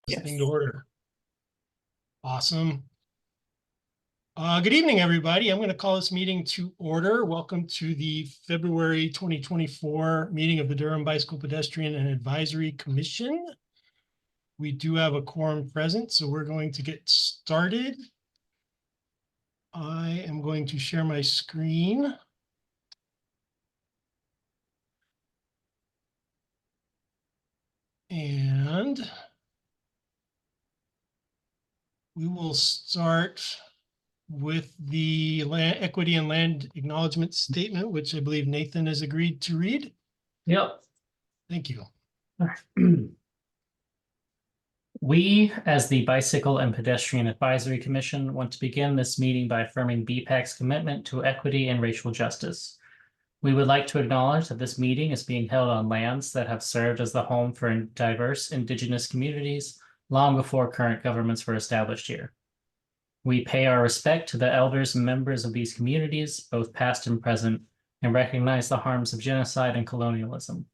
Yes. Thing to order. Awesome. Good evening, everybody. I'm going to call this meeting to order. Welcome to the February 2024 meeting of the Durham Bicycle Pedestrian and Advisory Commission. We do have a quorum present, so we're going to get started. I am going to share my screen. And we will start with the land equity and land acknowledgement statement, which I believe Nathan has agreed to read. Yep. Thank you. We, as the Bicycle and Pedestrian Advisory Commission, want to begin this meeting by affirming BPAC's commitment to equity and racial justice. We would like to acknowledge that this meeting is being held on lands that have served as the home for diverse Indigenous communities long before current governments were established here. We pay our respect to the elders and members of these communities, both past and present, and recognize the harms of genocide and colonialism.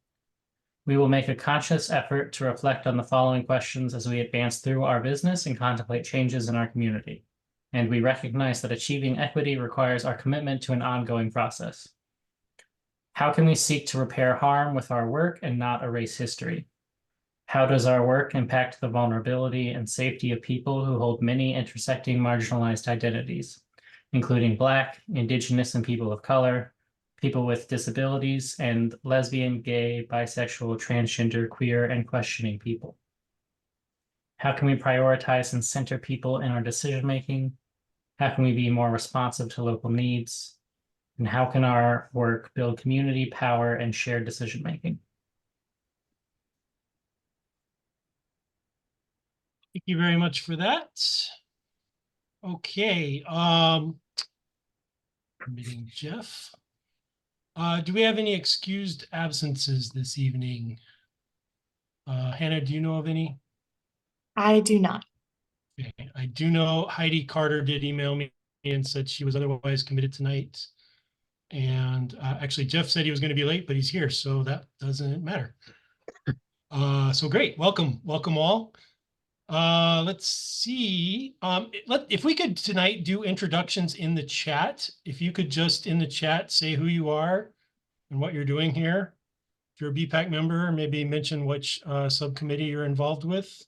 We will make a conscious effort to reflect on the following questions as we advance through our business and contemplate changes in our community. And we recognize that achieving equity requires our commitment to an ongoing process. How can we seek to repair harm with our work and not erase history? How does our work impact the vulnerability and safety of people who hold many intersecting marginalized identities, including Black, Indigenous, and people of color, people with disabilities, and lesbian, gay, bisexual, transgender, queer, and questioning people? How can we prioritize and center people in our decision-making? How can we be more responsive to local needs? And how can our work build community power and shared decision-making? Thank you very much for that. Okay. Meeting Jeff. Do we have any excused absences this evening? Hannah, do you know of any? I do not. Okay. I do know Heidi Carter did email me and said she was otherwise committed tonight. And actually, Jeff said he was going to be late, but he's here, so that doesn't matter. So great. Welcome all. Let's see. If we could tonight do introductions in the chat. If you could just in the chat say who you are and what you're doing here. If you're a BPAC member, maybe mention which subcommittee you're involved with.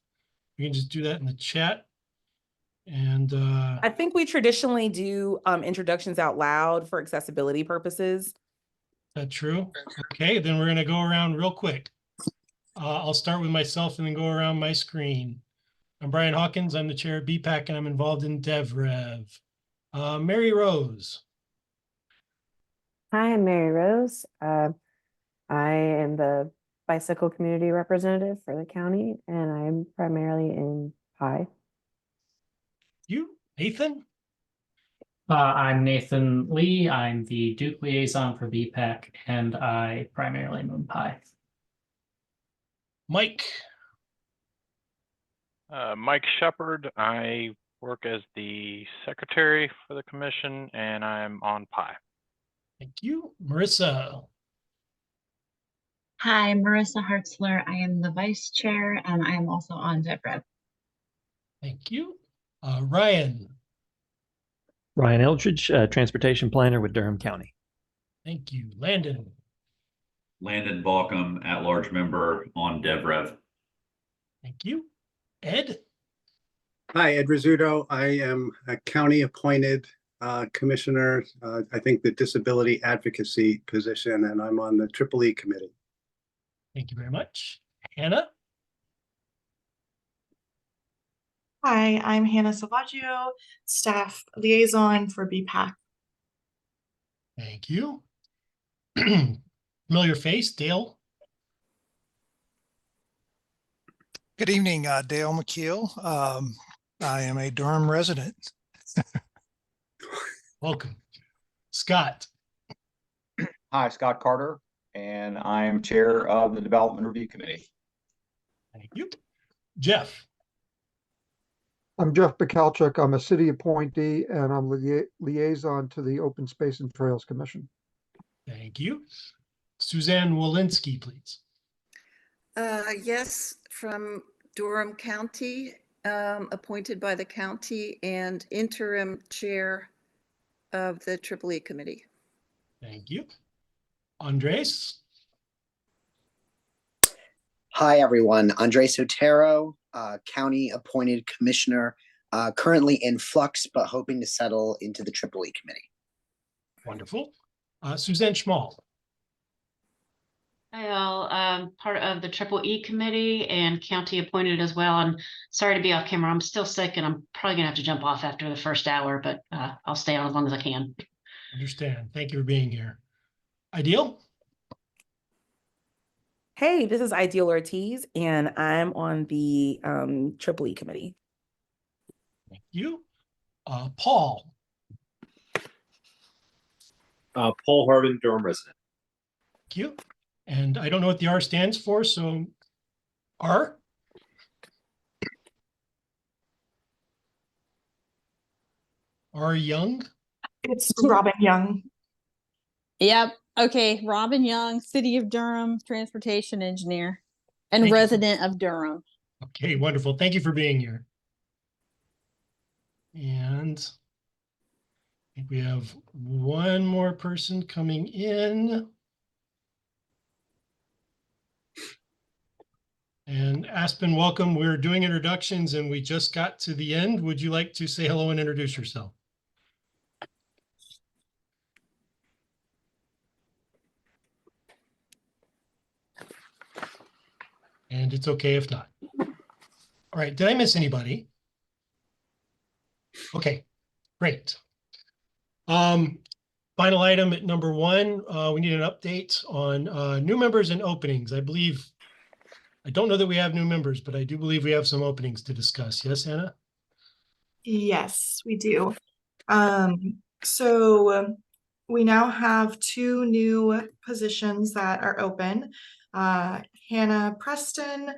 You can just do that in the chat. And I think we traditionally do introductions out loud for accessibility purposes. Is that true? Okay, then we're going to go around real quick. I'll start with myself and then go around my screen. I'm Brian Hawkins. I'm the chair of BPAC and I'm involved in DevRev. Mary Rose. Hi, I'm Mary Rose. I am the bicycle community representative for the county, and I'm primarily in PI. You, Nathan? I'm Nathan Lee. I'm the Duke liaison for BPAC, and I primarily am in PI. Mike. Mike Shepard. I work as the secretary for the commission, and I'm on PI. Thank you. Marissa. Hi, Marissa Hartzler. I am the vice chair, and I am also on DevRev. Thank you. Ryan. Ryan Eldridge, transportation planner with Durham County. Thank you. Landon. Landon Balcom, at-large member on DevRev. Thank you. Ed. Hi, Ed Rizzuto. I am a county appointed commissioner, I think the disability advocacy position, and I'm on the EEE committee. Thank you very much. Hannah. Hi, I'm Hannah Salvaggio, staff liaison for BPAC. Thank you. Familiar face, Dale. Good evening, Dale McKeel. I am a Durham resident. Welcome. Scott. Hi, Scott Carter, and I'm chair of the Development Review Committee. Thank you. Jeff. I'm Jeff Bacalchuk. I'm a city appointee, and I'm liaison to the Open Space and Trails Commission. Thank you. Suzanne Walensky, please. Yes, from Durham County, appointed by the county, and interim chair of the Triple E Committee. Thank you. Andres? Hi, everyone. Andres Otero, County Appointed Commissioner, currently in flux, but hoping to settle into the Triple E Committee. Wonderful. Suzanne Schmall? Hi all, part of the Triple E Committee and county appointed as well. And sorry to be off camera. I'm still sick and I'm probably gonna have to jump off after the first hour, but I'll stay on as long as I can. Understand. Thank you for being here. Ideal? Hey, this is Ideal Ortiz, and I'm on the Triple E Committee. Thank you. Paul? Paul Harvin, Durham resident. Thank you. And I don't know what the R stands for, so R? R Young? It's Robin Young. Yep. Okay. Robin Young, City of Durham, transportation engineer and Thank you. resident of Durham. Okay, wonderful. Thank you for being here. And I think we have one more person coming in. And Aspen, welcome. We're doing introductions and we just got to the end. Would you like to say hello and introduce yourself? And it's okay if not. All right, did I miss anybody? Okay, great. Final item at number 1, we need an update on new members and openings. I don't know that we have new members, but I do believe we have some openings to discuss. Yes, Anna? Yes, we do. So we now have 2 new positions that are open. Hannah Preston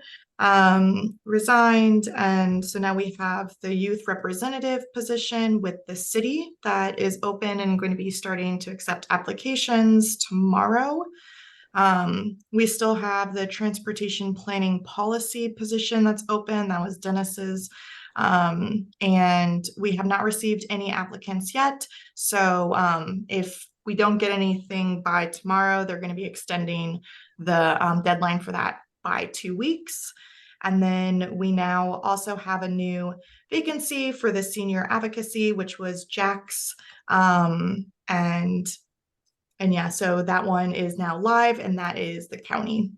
resigned, and so now we have the youth representative position with the city that is open and going to be starting to accept applications tomorrow. We still have the transportation planning policy position that's open. That was Dennis's. And we have not received any applicants yet. So if we don't get anything by tomorrow, they're going to be extending the deadline for that by 2 weeks. And then we now also have a new vacancy for the senior advocacy, which was Jack's. And yeah, so that one is now live, and that is the county.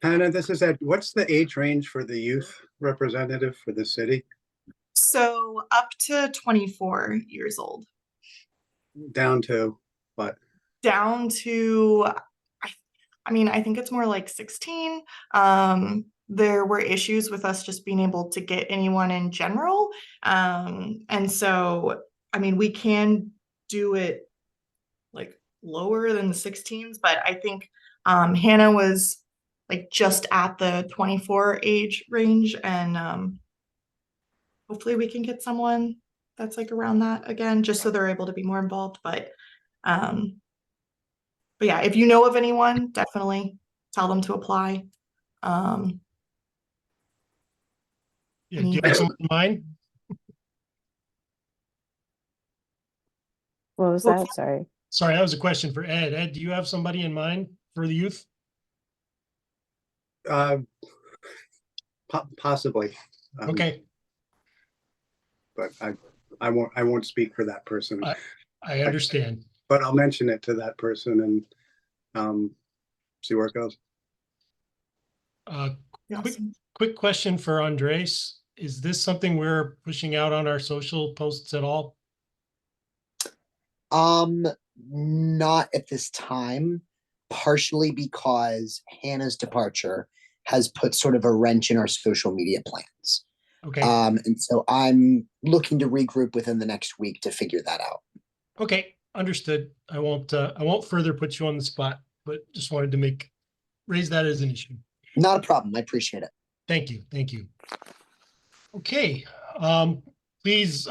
Hannah, this is Ed. What's the age range for the youth representative for the city? So up to 24 years old. Down to what? Down to, I think it's more like 16. There were issues with us just being able to get anyone in general. And so, we can do it like lower than the 16s, but I think Hannah was like just at the 24 age range, and hopefully we can get someone that's like around that again, just so they're able to be more involved. But yeah, if you know of anyone, definitely tell them to apply. Yeah, do you have someone in mind? What was that? Sorry. Sorry, that was a question for Ed. Ed, do you have somebody in mind for the youth? Possibly. Okay. But I won't speak for that person. I understand. But I'll mention it to that person and see where it goes. Quick question for Andres. Is this something we're pushing out on our social posts at all? Not at this time, partially because Hannah's departure has put sort of a wrench in our social media plans. Okay. And so I'm looking to regroup within the next week to figure that out. Okay, understood. I won't further put you on the spot, but just wanted to raise that as an issue. Not a problem. I appreciate it. Thank you. Thank you. Okay. Please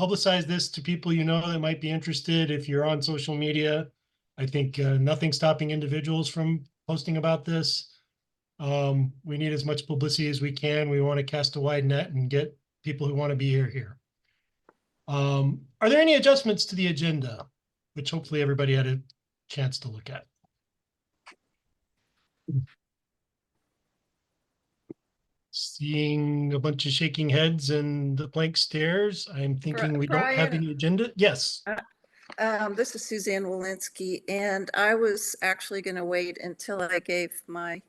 publicize this to people you know that might be interested. If you're on social media, I think nothing stopping individuals from posting about this. We need as much publicity as we can. We want to cast a wide net and get people who want to be here. Are there any adjustments to the agenda, which hopefully everybody had a chance to look at? Seeing a bunch of shaking heads and the blank stares, I'm thinking we don't have Brian? any agenda. Yes. This is Suzanne Walensky, and I was actually going to wait until I gave my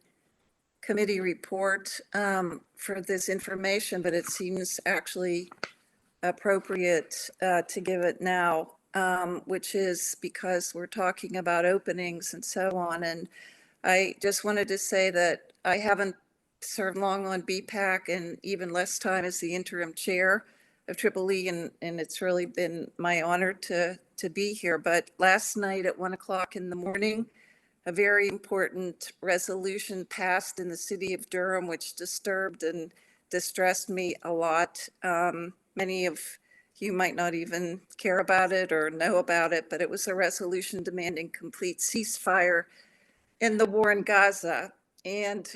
committee report for this information, but it seems actually appropriate to give it now, which is because we're talking about openings and so on. And I just wanted to say that I haven't served long on BPAC and even less time as the interim chair of Triple E, and it's really been my honor to be here. But last night at 1 o'clock in the morning, a very important resolution passed in the city of Durham, which disturbed and distressed me a lot. Many of you might not even care about it or know about it, but it was a resolution demanding complete ceasefire in the war in Gaza. And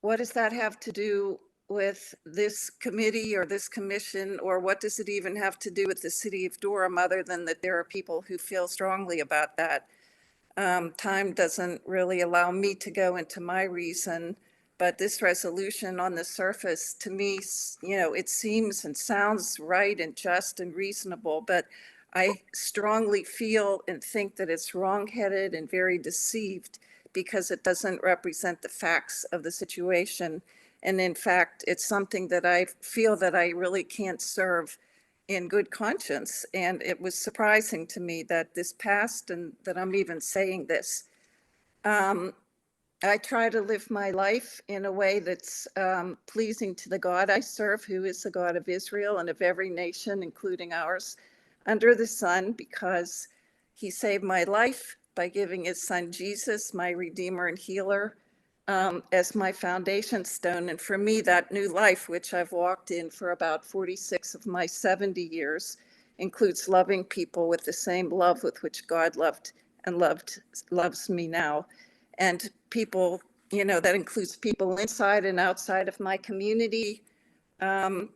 what does that have to do with this committee or this commission, or what does it even have to do with the city of Durham, other than that there are people who feel strongly about that? Time doesn't really allow me to go into my reason, but this resolution on the surface, to me, it seems and sounds right and just and reasonable, but I strongly feel and think that it's wrongheaded and very deceived because it doesn't represent the facts of the situation. And in fact, it's something that I feel that I really can't serve in good conscience. And it was surprising to me that this passed and that I'm even saying this. I try to live my life in a way that's pleasing to the God I serve, who is the God of Israel and of every nation, including ours, under the sun, because he saved my life by giving his son Jesus, my Redeemer and healer, as my foundation stone. And for me, that new life, which I've walked in for about 46 of my 70 years, includes loving people with the same love with which God loved and loves me now. And people, that includes people inside and outside of my community. And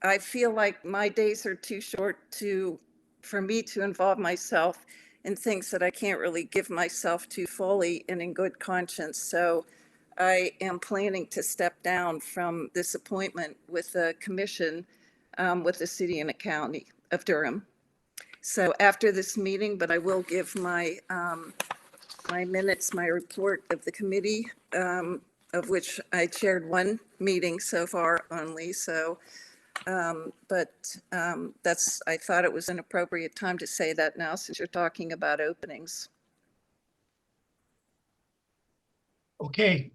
I feel like my days are too short for me to involve myself in things that I can't really give myself to fully and in good conscience. So I am planning to step down from this appointment with the commission with the city and the county of Durham. So after this meeting, but I will give my my minutes, my report of the committee, of which I chaired one meeting so far only. So, I thought it was an appropriate time to say that now, since you're talking about openings. Okay.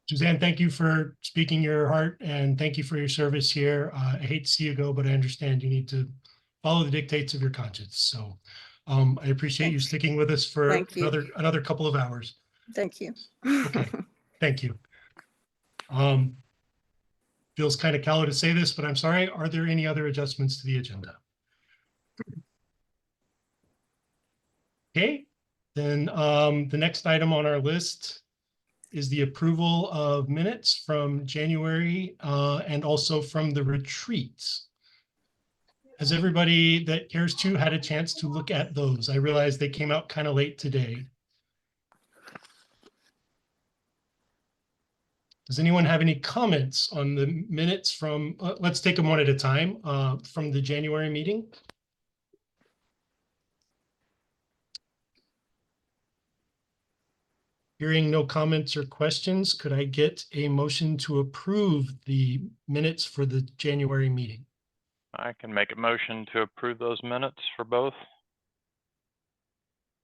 Suzanne, thank you for speaking your heart and thank you for your service here. I hate to see you go, but I understand you need to follow the dictates of your conscience. So I appreciate you sticking with us for another couple of hours. Thank you. Okay, thank you. Feels kind of callow to say this, but I'm sorry. Are there any other adjustments to the agenda? Okay, then the next item on our list is the approval of minutes from January and also from the retreats. Has everybody that cares to had a chance to look at those? I realize they came out kind of late today. Does anyone have any comments on the minutes from, let's take them one at a time, from the January meeting? Hearing no comments or questions, could I get a motion to approve the minutes for the January meeting? I can make a motion to approve those minutes for both.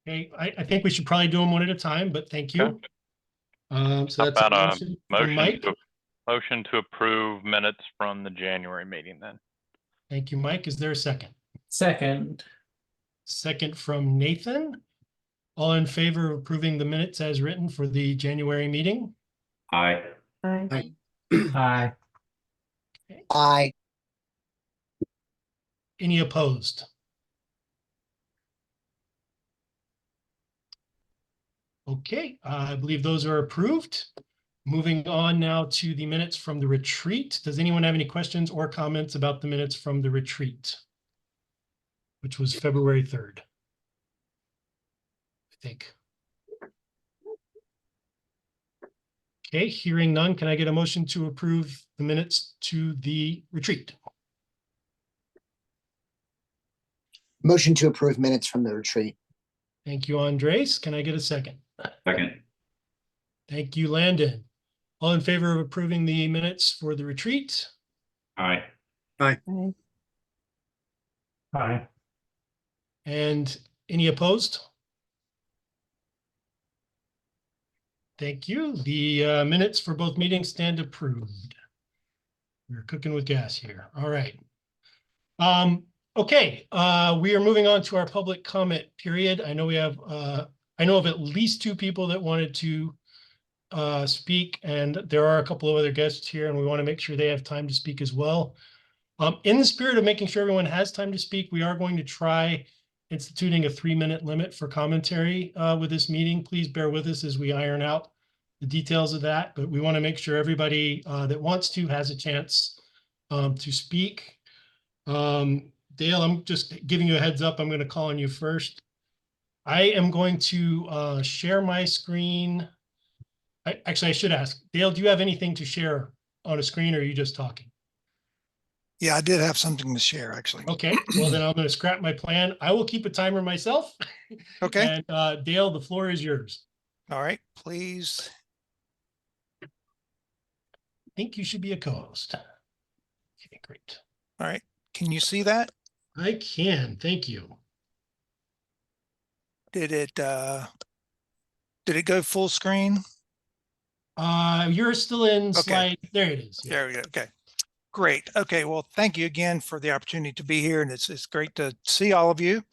Okay, I think we should probably do them one at a time, but thank you. Okay. So How that's about a motion from Mike. Motion to approve minutes from the January meeting then. Thank you, Mike. Is there a second? Second. Second from Nathan. All in favor of approving the minutes as written for the January meeting? Aye. Aye. Aye. Aye. Any opposed? Okay, I believe those are approved. Moving on now to the minutes from the retreat. Does anyone have any questions or comments about the minutes from the retreat, which was February 3rd? I think. Okay, hearing none, can I get a motion to approve the minutes to the retreat? Motion to approve minutes from the retreat. Thank you, Andres. Can I get a second? Second. Thank you, Landon. All in favor of approving the minutes for the retreat? Aye. Aye. Aye. Aye. And any opposed? Thank you. The minutes for both meetings stand approved. We're cooking with gas here. All right. Okay, we are moving on to our public comment period. I know we have, I know of at least 2 people that wanted to speak, and there are a couple of other guests here, and we want to make sure they have time to speak as well. In the spirit of making sure everyone has time to speak, we are going to try instituting a 3-minute limit for commentary with this meeting. Please bear with us as we iron out the details of that, but we want to make sure everybody that wants to has a chance to speak. Dale, I'm just giving you a heads up. I'm going to call on you first. I am going to share my screen. Actually, I should ask, Dale, do you have anything to share on a screen, or are you just talking? Yeah, I did have something to share, actually. Okay, well then I'm going to scrap my plan. I will keep a timer myself. Okay. And Dale, the floor is yours. All right, please. I think you should be a co-host. Okay, great. All right, can you see that? I can, thank you. Did it go full screen? You're still in Okay. slide. There it is. Yeah. There we go. Okay, great. Okay, well, thank you again for the opportunity to be here, and it's great to see all of you.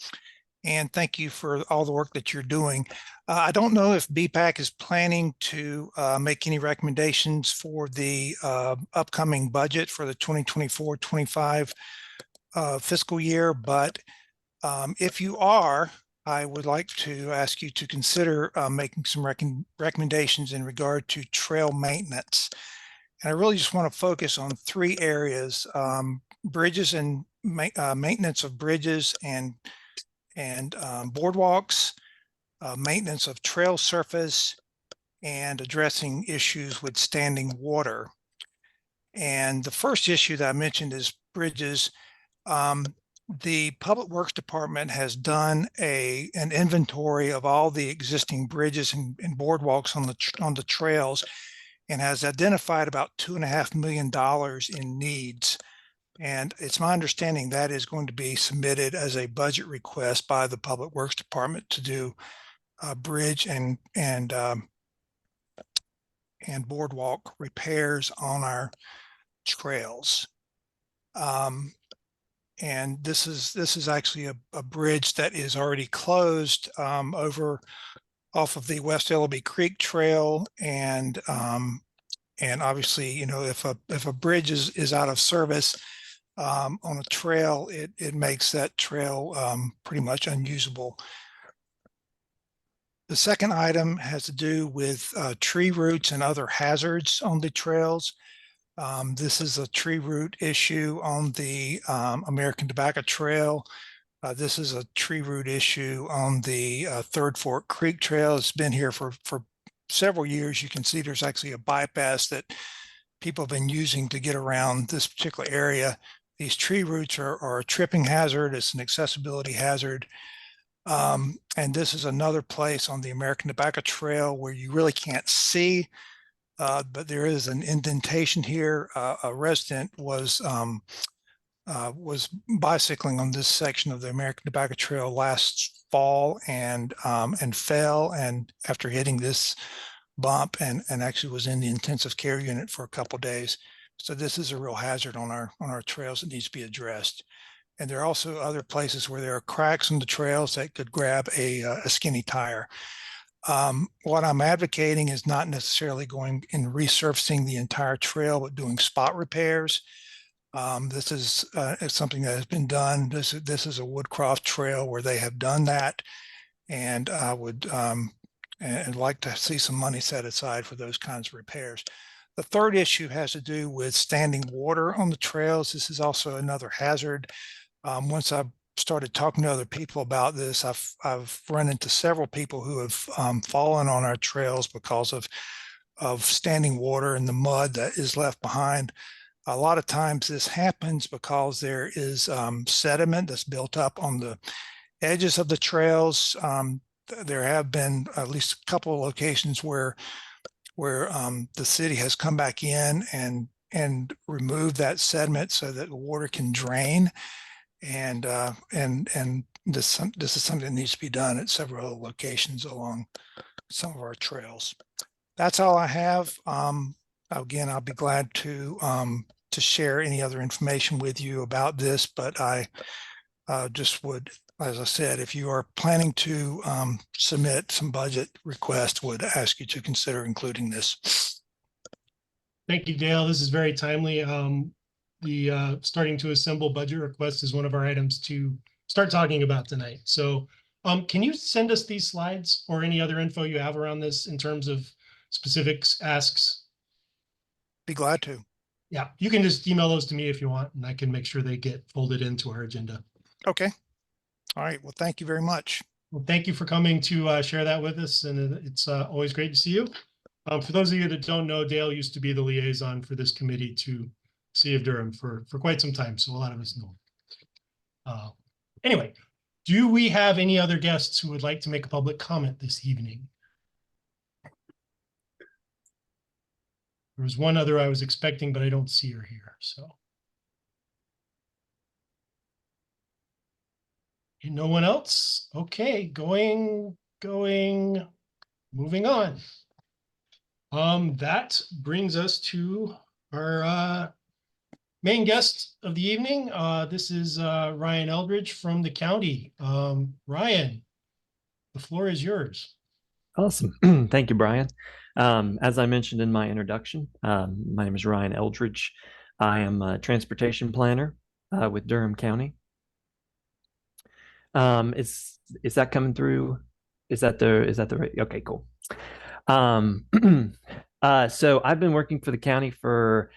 And thank you for all the work that you're doing. I don't know if BPAC is planning to make any recommendations for the upcoming budget for the 2024-25 fiscal year, but if you are, I would like to ask you to consider making some recommendations in regard to trail maintenance. And I really just want to focus on 3 areas: bridges and maintenance of bridges and boardwalks, maintenance of trail surface, and addressing issues with standing water. And the first issue that I mentioned is bridges. The Public Works Department has done an inventory of all the existing bridges and boardwalks on the trails, and has identified about $2.5 million in needs. And it's my understanding that is going to be submitted as a budget request by the Public Works Department to do bridge and boardwalk repairs on our trails. And this is actually a bridge that is already closed over off of the West Ellaby Creek Trail, and obviously, you know, if a bridge is out of service on a trail, it makes that trail pretty much unusable. The second item has to do with tree roots and other hazards on the trails. This is a tree root issue on the American Tobacco Trail. This is a tree root issue on the Third Fork Creek Trail. It's been here for several years. You can see there's actually a bypass that people have been using to get around this particular area. These tree roots are a tripping hazard. It's an accessibility hazard. And this is another place on the American Tobacco Trail where you really can't see, but there is an indentation here. A resident was bicycling on this section of the American Tobacco Trail last fall and fell, and after hitting this bump and actually was in the intensive care unit for a couple of days. So this is a real hazard on our trails that needs to be addressed. And there are also other places where there are cracks in the trails that could grab a skinny tire. What I'm advocating is not necessarily going and resurfacing the entire trail, but doing spot repairs. This is something that has been done. This is a Woodcroft trail where they have done that. And I would and like to see some money set aside for those kinds of repairs. The third issue has to do with standing water on the trails. This is also another hazard. Once I started talking to other people about this, I've run into several people who have fallen on our trails because of standing water and the mud that is left behind. A lot of times this happens because there is sediment that's built up on the edges of the trails. There have been at least a couple of locations where the city has come back in and removed that sediment so that the water can drain. And this is something that needs to be done at several locations along some of our trails. That's all I have. Again, I'll be glad to share any other information with you about this, but I just would, as I said, if you are planning to submit some budget requests, would ask you to consider including this. Thank you, Dale. This is very timely. The starting to assemble budget request is one of our items to start talking about tonight. So can you send us these slides or any other info you have around this in terms of specifics, asks? Be glad to. Yeah, you can just email those to me if you want, and I can make sure they get folded into our agenda. Okay. All right. Well, thank you very much. Well, thank you for coming to share that with us, and it's always great to see you. For those of you that don't know, Dale used to be the liaison for this committee to City of Durham for quite some time, so a lot of us know. Anyway, do we have any other guests who would like to make a public comment this evening? There was one other I was expecting, but I don't see her here, so. No one else? Okay, moving on. That brings us to our main guest of the evening. This is Ryan Eldridge from the county. Ryan, the floor is yours. Awesome. Thank you, Brian. As I mentioned in my introduction, my name is Ryan Eldridge. I am a transportation planner with Durham County. Is that coming through? Is that the right? Okay, cool. So I've been working for the county for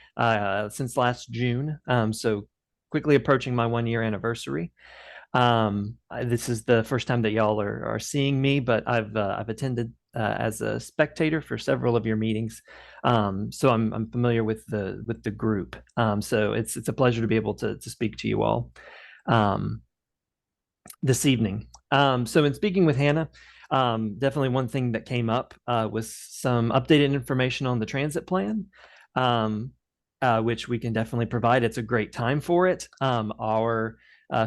since last June. So quickly approaching my 1-year anniversary. This is the first time that y'all are seeing me, but I've attended as a spectator for several of your meetings. So I'm familiar with the group. So it's a pleasure to be able to speak to you all this evening. So in speaking with Hannah, definitely one thing that came up was some updated information on the transit plan, which we can definitely provide. It's a great time for it. Our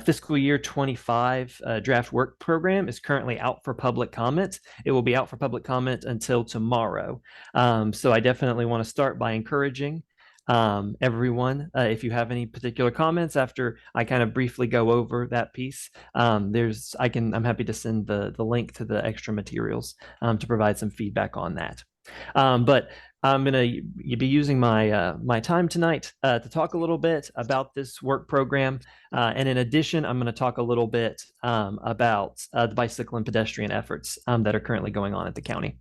fiscal year 25 draft work program is currently out for public comment. It will be out for public comment until tomorrow. So I definitely want to start by encouraging everyone, if you have any particular comments after I kind of briefly go over that piece, I'm happy to send the link to the extra materials to provide some feedback on that. But I'm going to be using my time tonight to talk a little bit about this work program. And in addition, I'm going to talk a little bit about the bicycle and pedestrian efforts that are currently going on at the county.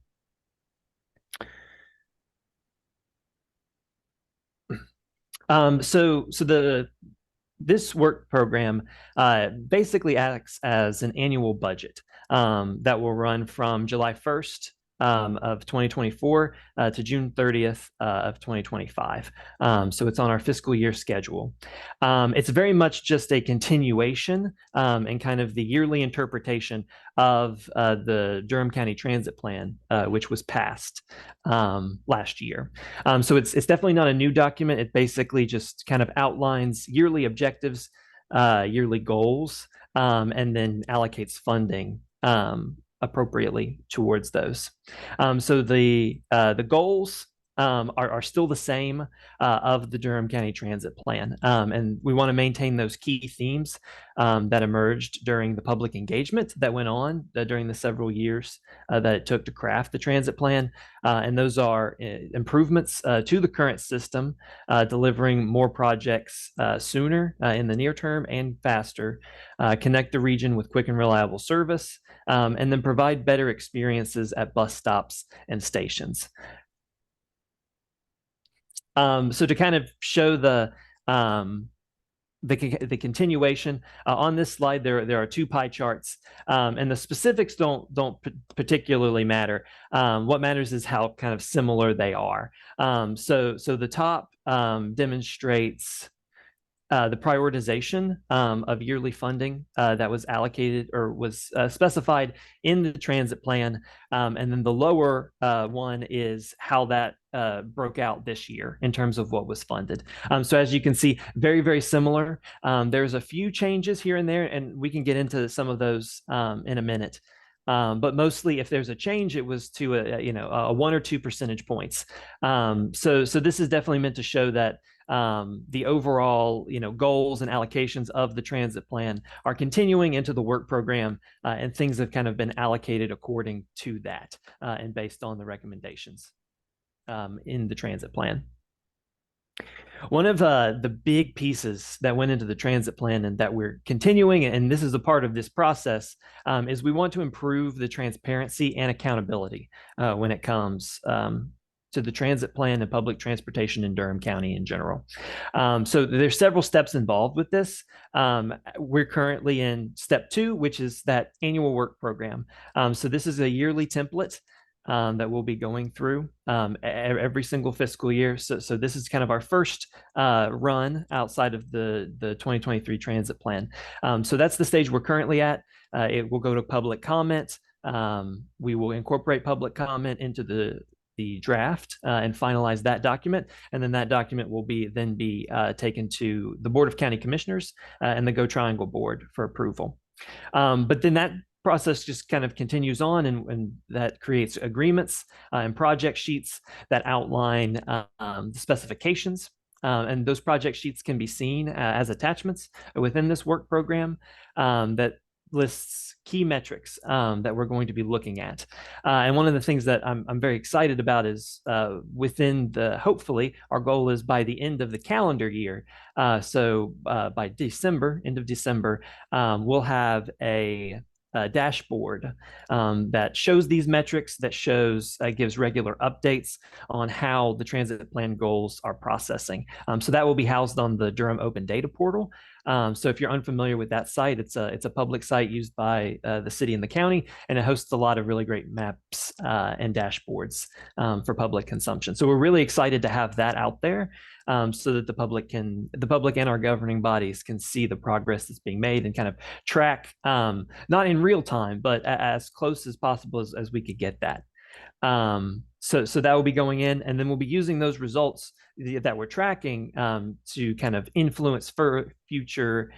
This work program basically acts as an annual budget that will run from July 1st of 2024 to June 30th of 2025. So it's on our fiscal year schedule. It's very much just a continuation and kind of the yearly interpretation of the Durham County Transit Plan, which was passed last year. So it's definitely not a new document. It basically just kind of outlines yearly objectives, yearly goals, and then allocates funding appropriately towards those. So the goals are still the same of the Durham County Transit Plan. And we want to maintain those key themes that emerged during the public engagement that went on during the several years that it took to craft the transit plan. And those are improvements to the current system, delivering more projects sooner in the near term and faster, connect the region with quick and reliable service, and then provide better experiences at bus stops and stations. So to kind of show the continuation on this slide, there are two pie charts, and the specifics don't particularly matter. What matters is how kind of similar they are. So the top demonstrates the prioritization of yearly funding that was allocated or was specified in the transit plan. And then the lower one is how that broke out this year in terms of what was funded. So as you can see, very, very similar. There's a few changes here and there, and we can get into some of those in a minute. But mostly, if there's a change, it was to a 1 or 2 percentage points. So this is definitely meant to show that the overall goals and allocations of the transit plan are continuing into the work program, and things have kind of been allocated according to that and based on the recommendations in the transit plan. One of the big pieces that went into the transit plan and that we're continuing, and this is a part of this process, is we want to improve the transparency and accountability when it comes to the transit plan and public transportation in Durham County in general. So there's several steps involved with this. We're currently in step 2, which is that annual work program. So this is a yearly template that we'll be going through every single fiscal year. So this is kind of our first run outside of the 2023 transit plan. So that's the stage we're currently at. It will go to public comment. We will incorporate public comment into the draft and finalize that document, and then that document will then be taken to the Board of County Commissioners and the Go Triangle Board for approval. But then that process just kind of continues on, and that creates agreements and project sheets that outline the specifications. And those project sheets can be seen as attachments within this work program that lists key metrics that we're going to be looking at. And one of the things that I'm very excited about is hopefully our goal is by the end of the calendar year. So by December, end of December, we'll have a dashboard that shows these metrics, that gives regular updates on how the transit plan goals are processing. So that will be housed on the Durham Open Data Portal. So if you're unfamiliar with that site, it's a public site used by the city and the county, and it hosts a lot of really great maps and dashboards for public consumption. So we're really excited to have that out there so that the public and our governing bodies can see the progress that's being made and kind of track, not in real time, but as close as possible as we could get that. So that will be going in, and then we'll be using those results that we're tracking to kind of influence for future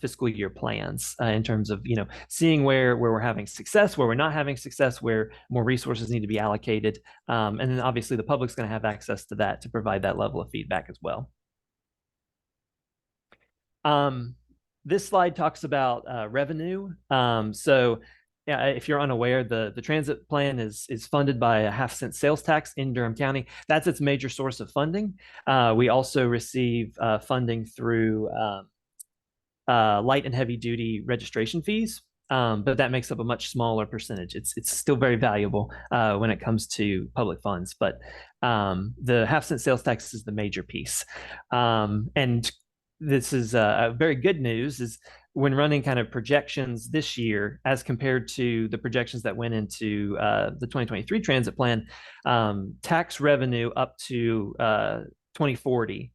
fiscal year plans in terms of seeing where we're having success, where we're not having success, where more resources need to be allocated, and then obviously the public's going to have access to that to provide that level of feedback as well. This slide talks about revenue. So if you're unaware, the transit plan is funded by a 1/2-cent sales tax in Durham County. That's its major source of funding. We also receive funding through light and heavy duty registration fees, but that makes up a much smaller percentage. It's still very valuable when it comes to public funds, but the 1/2-cent sales tax is the major piece. And this is very good news is when running kind of projections this year as compared to the projections that went into the 2023 transit plan, tax revenue up to 2040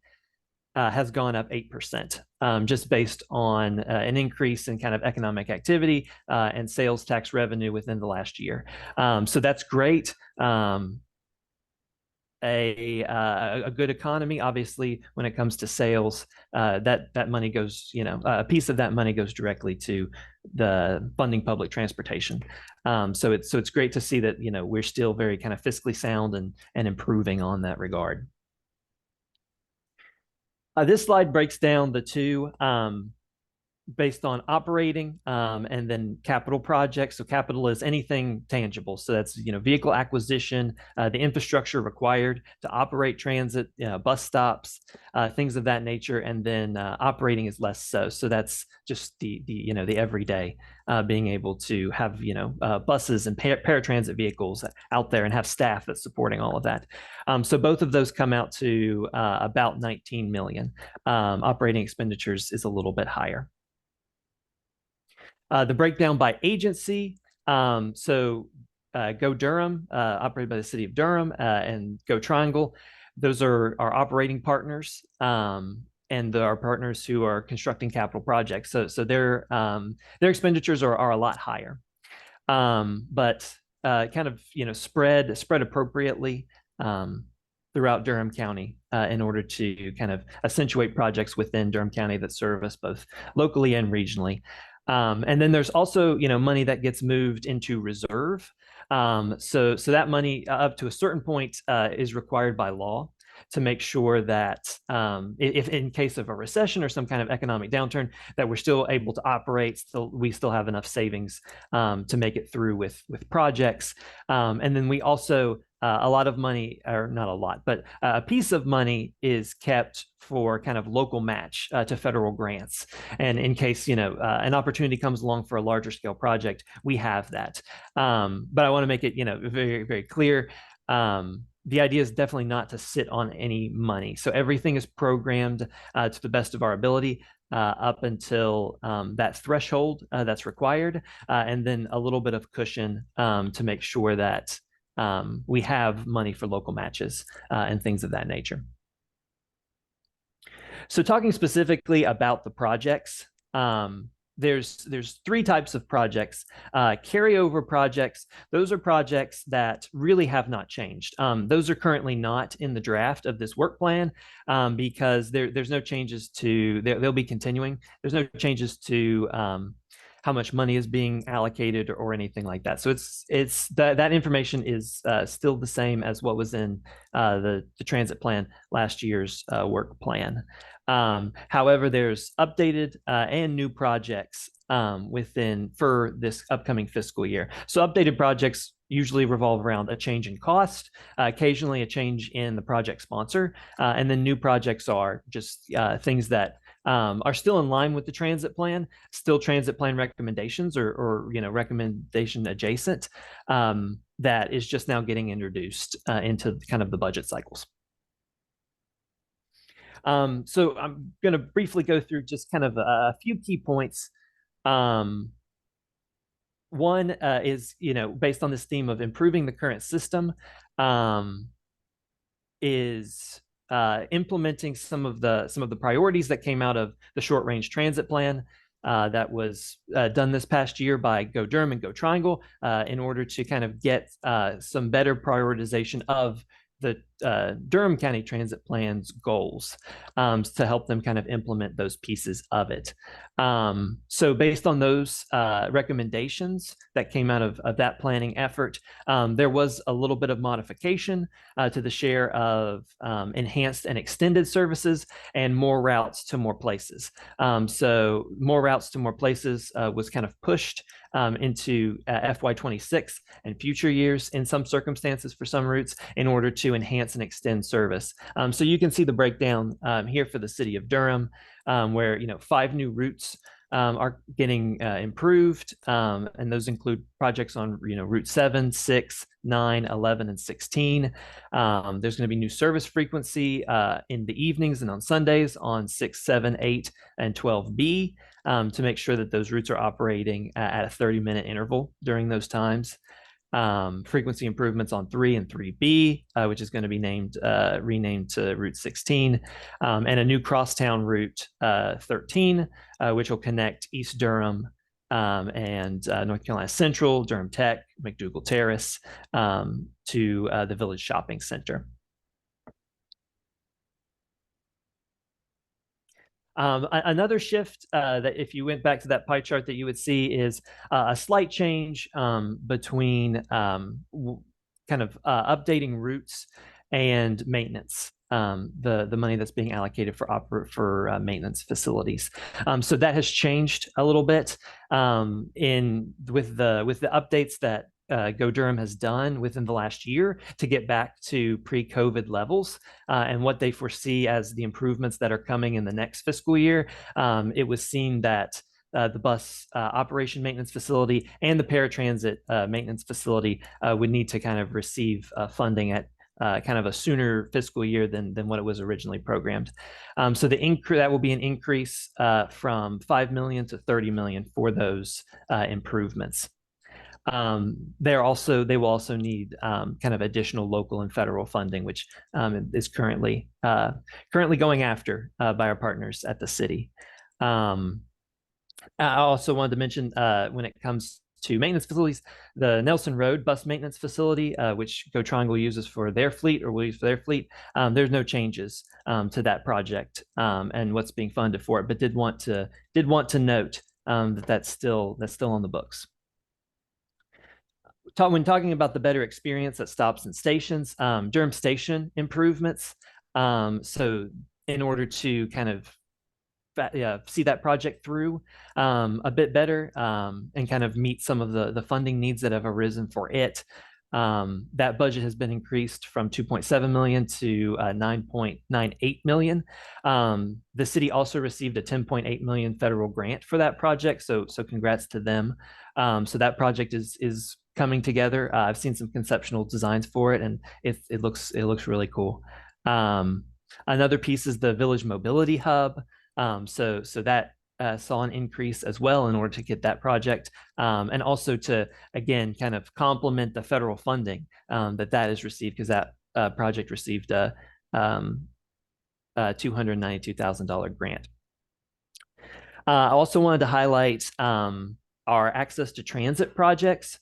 has gone up 8%, just based on an increase in kind of economic activity and sales tax revenue within the last year. So that's great. a good economy. Obviously, when it comes to sales, that money goes, a piece of that money goes directly to the funding public transportation. So it's great to see that we're still very kind of fiscally sound and improving on that regard. This slide breaks down the two based on operating and then capital projects. So capital is anything tangible. So that's vehicle acquisition, the infrastructure required to operate transit, bus stops, things of that nature. And then operating is less so. So that's just the everyday, being able to have buses and paratransit vehicles out there and have staff that's supporting all of that. So both of those come out to about 19 million. Operating expenditures is a little bit higher. The breakdown by agency. So Go Durham, operated by the city of Durham, and Go Triangle. Those are our operating partners, and our partners who are constructing capital projects. So their expenditures are a lot higher, but kind of spread appropriately throughout Durham County in order to kind of accentuate projects within Durham County that serve us both locally and regionally. And then there's also, money that gets moved into reserve. So that money up to a certain point is required by law to make sure that if in case of a recession or some kind of economic downturn, that we're still able to operate, we still have enough savings to make it through with projects. And then we also, a lot of money, or not a lot, but a piece of money is kept for kind of local match to federal grants. And in case, an opportunity comes along for a larger scale project, we have that. But I want to make it, very, very clear. The idea is definitely not to sit on any money. So everything is programmed to the best of our ability up until that threshold that's required, and then a little bit of cushion to make sure that we have money for local matches and things of that nature. So talking specifically about the projects, there's three types of projects. Carryover projects, those are projects that really have not changed. Those are currently not in the draft of this work plan because there's no changes to, they'll be continuing. There's no changes to how much money is being allocated or anything like that. So it's that information is still the same as what was in the transit plan, last year's work plan. However, there's updated and new projects for this upcoming fiscal year. So updated projects usually revolve around a change in cost, occasionally a change in the project sponsor, and then new projects are just things that are still in line with the transit plan, still transit plan recommendations or recommendation adjacent, that is just now getting introduced into kind of the budget cycles. So I'm going to briefly go through just kind of a few key points. One is, based on this theme of improving the current system, is implementing some of the priorities that came out of the short range transit plan that was done this past year by Go Durham and Go Triangle in order to kind of get some better prioritization of the Durham County Transit Plan's goals to help them kind of implement those pieces of it. So based on those recommendations that came out of that planning effort, there was a little bit of modification to the share of enhanced and extended services and more routes to more places. So more routes to more places was kind of pushed into FY26 and future years in some circumstances for some routes in order to enhance and extend service. So you can see the breakdown here for the city of Durham, where 5 new routes are getting improved, and those include projects on Route 7, 6, 9, 11, and 16. There's going to be new service frequency in the evenings and on Sundays on 6, 7, 8, and 12B to make sure that those routes are operating at a 30-minute interval during those times. Frequency improvements on 3 and 3B, which is going to be renamed to Route 16, and a new crosstown Route 13, which will connect East Durham and North Carolina Central, Durham Tech, McDougall Terrace to the Village Shopping Center. Another shift that if you went back to that pie chart that you would see is a slight change between kind of updating routes and maintenance. The money that's being allocated for maintenance facilities. So that has changed a little bit with the updates that Go Durham has done within the last year to get back to pre-COVID levels and what they foresee as the improvements that are coming in the next fiscal year. It was seen that the bus operation maintenance facility and the paratransit maintenance facility would need to kind of receive funding at kind of a sooner fiscal year than what it was originally programmed. So that will be an increase from 5 million to 30 million for those improvements. They will also need kind of additional local and federal funding, which is currently going after by our partners at the city. I also wanted to mention when it comes to maintenance facilities, the Nelson Road bus maintenance facility, which Go Triangle uses for their fleet or will use for their fleet, there's no changes to that project and what's being funded for it, but did want to note that's still on the books. When talking about the better experience at stops and stations, Durham Station improvements. So in order to kind of see that project through a bit better and kind of meet some of the funding needs that have arisen for it, that budget has been increased from 2.7 million to 9.98 million. The city also received a 10.8 million federal grant for that project, so congrats to them. So that project is coming together. I've seen some conceptual designs for it, and it looks really cool. Another piece is the Village Mobility Hub. So that saw an increase as well in order to get that project, and also to again kind of complement the federal funding that has received, because that project received a $292,000 grant. I also wanted to highlight our access to transit projects.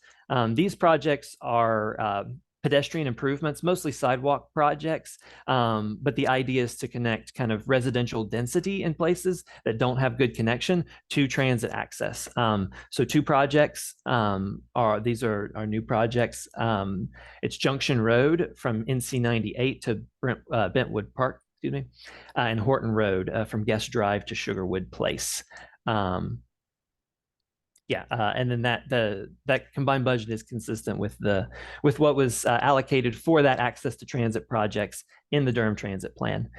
These projects are pedestrian improvements, mostly sidewalk projects, but the idea is to connect kind of residential density in places that don't have good connection to transit access. So two projects these are new projects. It's Junction Road from NC 98 to Bentwood Park, and Horton Road from Guest Drive to Sugarwood Place. And then that combined budget is consistent with what was allocated for that access to transit projects in the Durham Transit Plan.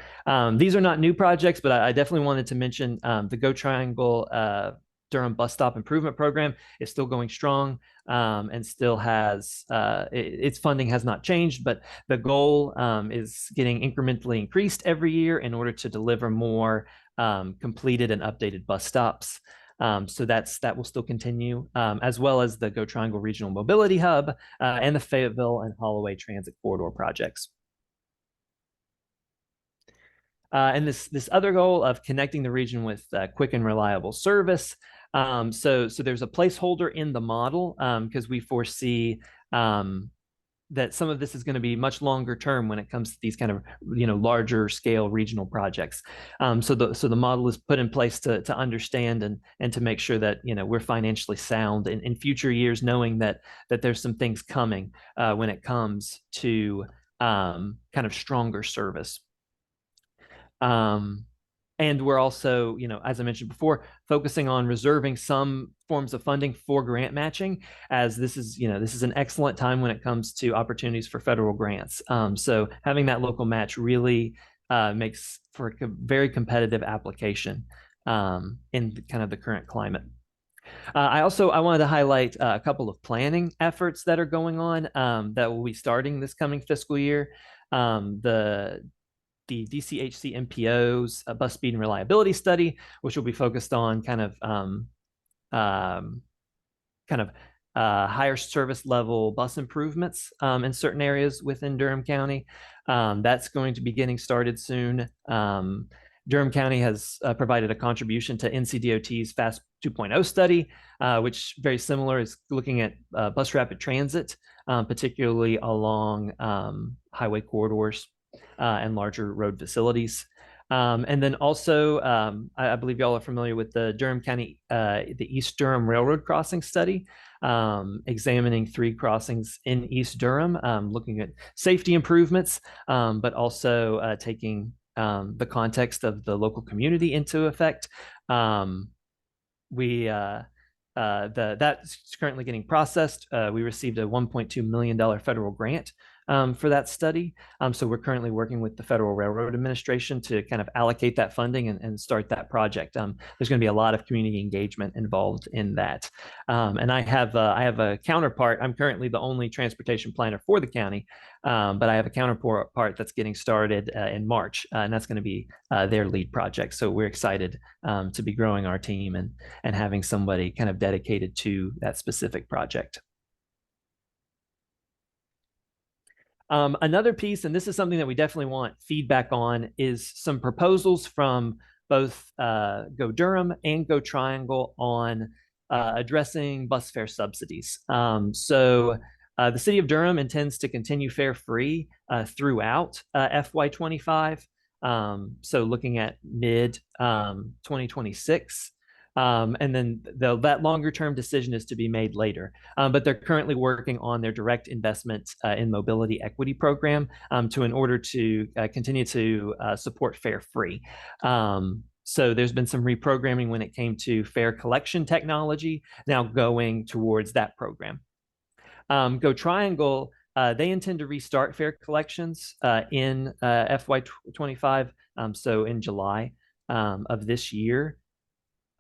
These are not new projects, but I definitely wanted to mention the Go Triangle Durham Bus Stop Improvement Program is still going strong and still has its funding has not changed, but the goal is getting incrementally increased every year in order to deliver more completed and updated bus stops. So that will still continue, as well as the Go Triangle Regional Mobility Hub and the Fayetteville and Holloway Transit Corridor projects. And this other goal of connecting the region with quick and reliable service. So there's a placeholder in the model because we foresee that some of this is going to be much longer term when it comes to these kind of larger scale regional projects. So the model is put in place to understand and to make sure that we're financially sound in future years, knowing that there's some things coming when it comes to kind of stronger service. And we're also, as I mentioned before, focusing on reserving some forms of funding for grant matching, as this is an excellent time when it comes to opportunities for federal grants. So having that local match really makes for a very competitive application in kind of the current climate. I wanted to highlight a couple of planning efforts that are going on that will be starting this coming fiscal year. The DCHC MPO's bus speed and reliability study, which will be focused on kind of higher service level bus improvements in certain areas within Durham County. That's going to be getting started soon. Durham County has provided a contribution to NCDOT's FAST 2.0 study, which very similar is looking at bus rapid transit, particularly along highway corridors and larger road facilities. And then also, I believe y'all are familiar with the Durham County, the East Durham Railroad Crossing Study, examining 3 crossings in East Durham, looking at safety improvements, but also taking the context of the local community into effect. That's currently getting processed. We received a $1.2 million federal grant for that study. So we're currently working with the Federal Railroad Administration to kind of allocate that funding and start that project. There's going to be a lot of community engagement involved in that. And I have a counterpart. I'm currently the only transportation planner for the county, but I have a counterpart that's getting started in March, and that's going to be their lead project. So we're excited to be growing our team and having somebody kind of dedicated to that specific project. Another piece, and this is something that we definitely want feedback on, is some proposals from both Go Durham and Go Triangle on addressing bus fare subsidies. So the city of Durham intends to continue fare free throughout FY25. So looking at mid 2026. And then that longer term decision is to be made later. But they're currently working on their direct investment in mobility equity program in order to continue to support fare free. So there's been some reprogramming when it came to fare collection technology, now going towards that program. Go Triangle, they intend to restart fare collections in FY25, so in July of this year.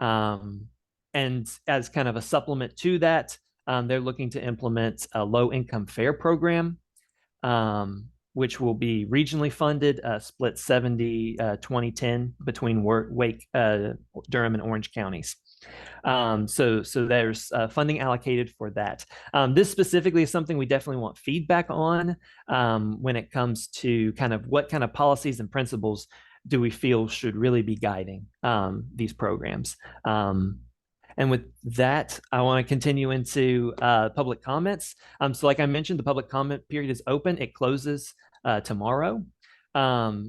And as kind of a supplement to that, they're looking to implement a low-income fare program, which will be regionally funded, split 70-20-10 between Wake, Durham, and Orange counties. So there's funding allocated for that. This specifically is something we definitely want feedback on when it comes to kind of what kind of policies and principles do we feel should really be guiding these programs. And with that, I want to continue into public comments. So like I mentioned, the public comment period is open. It closes tomorrow.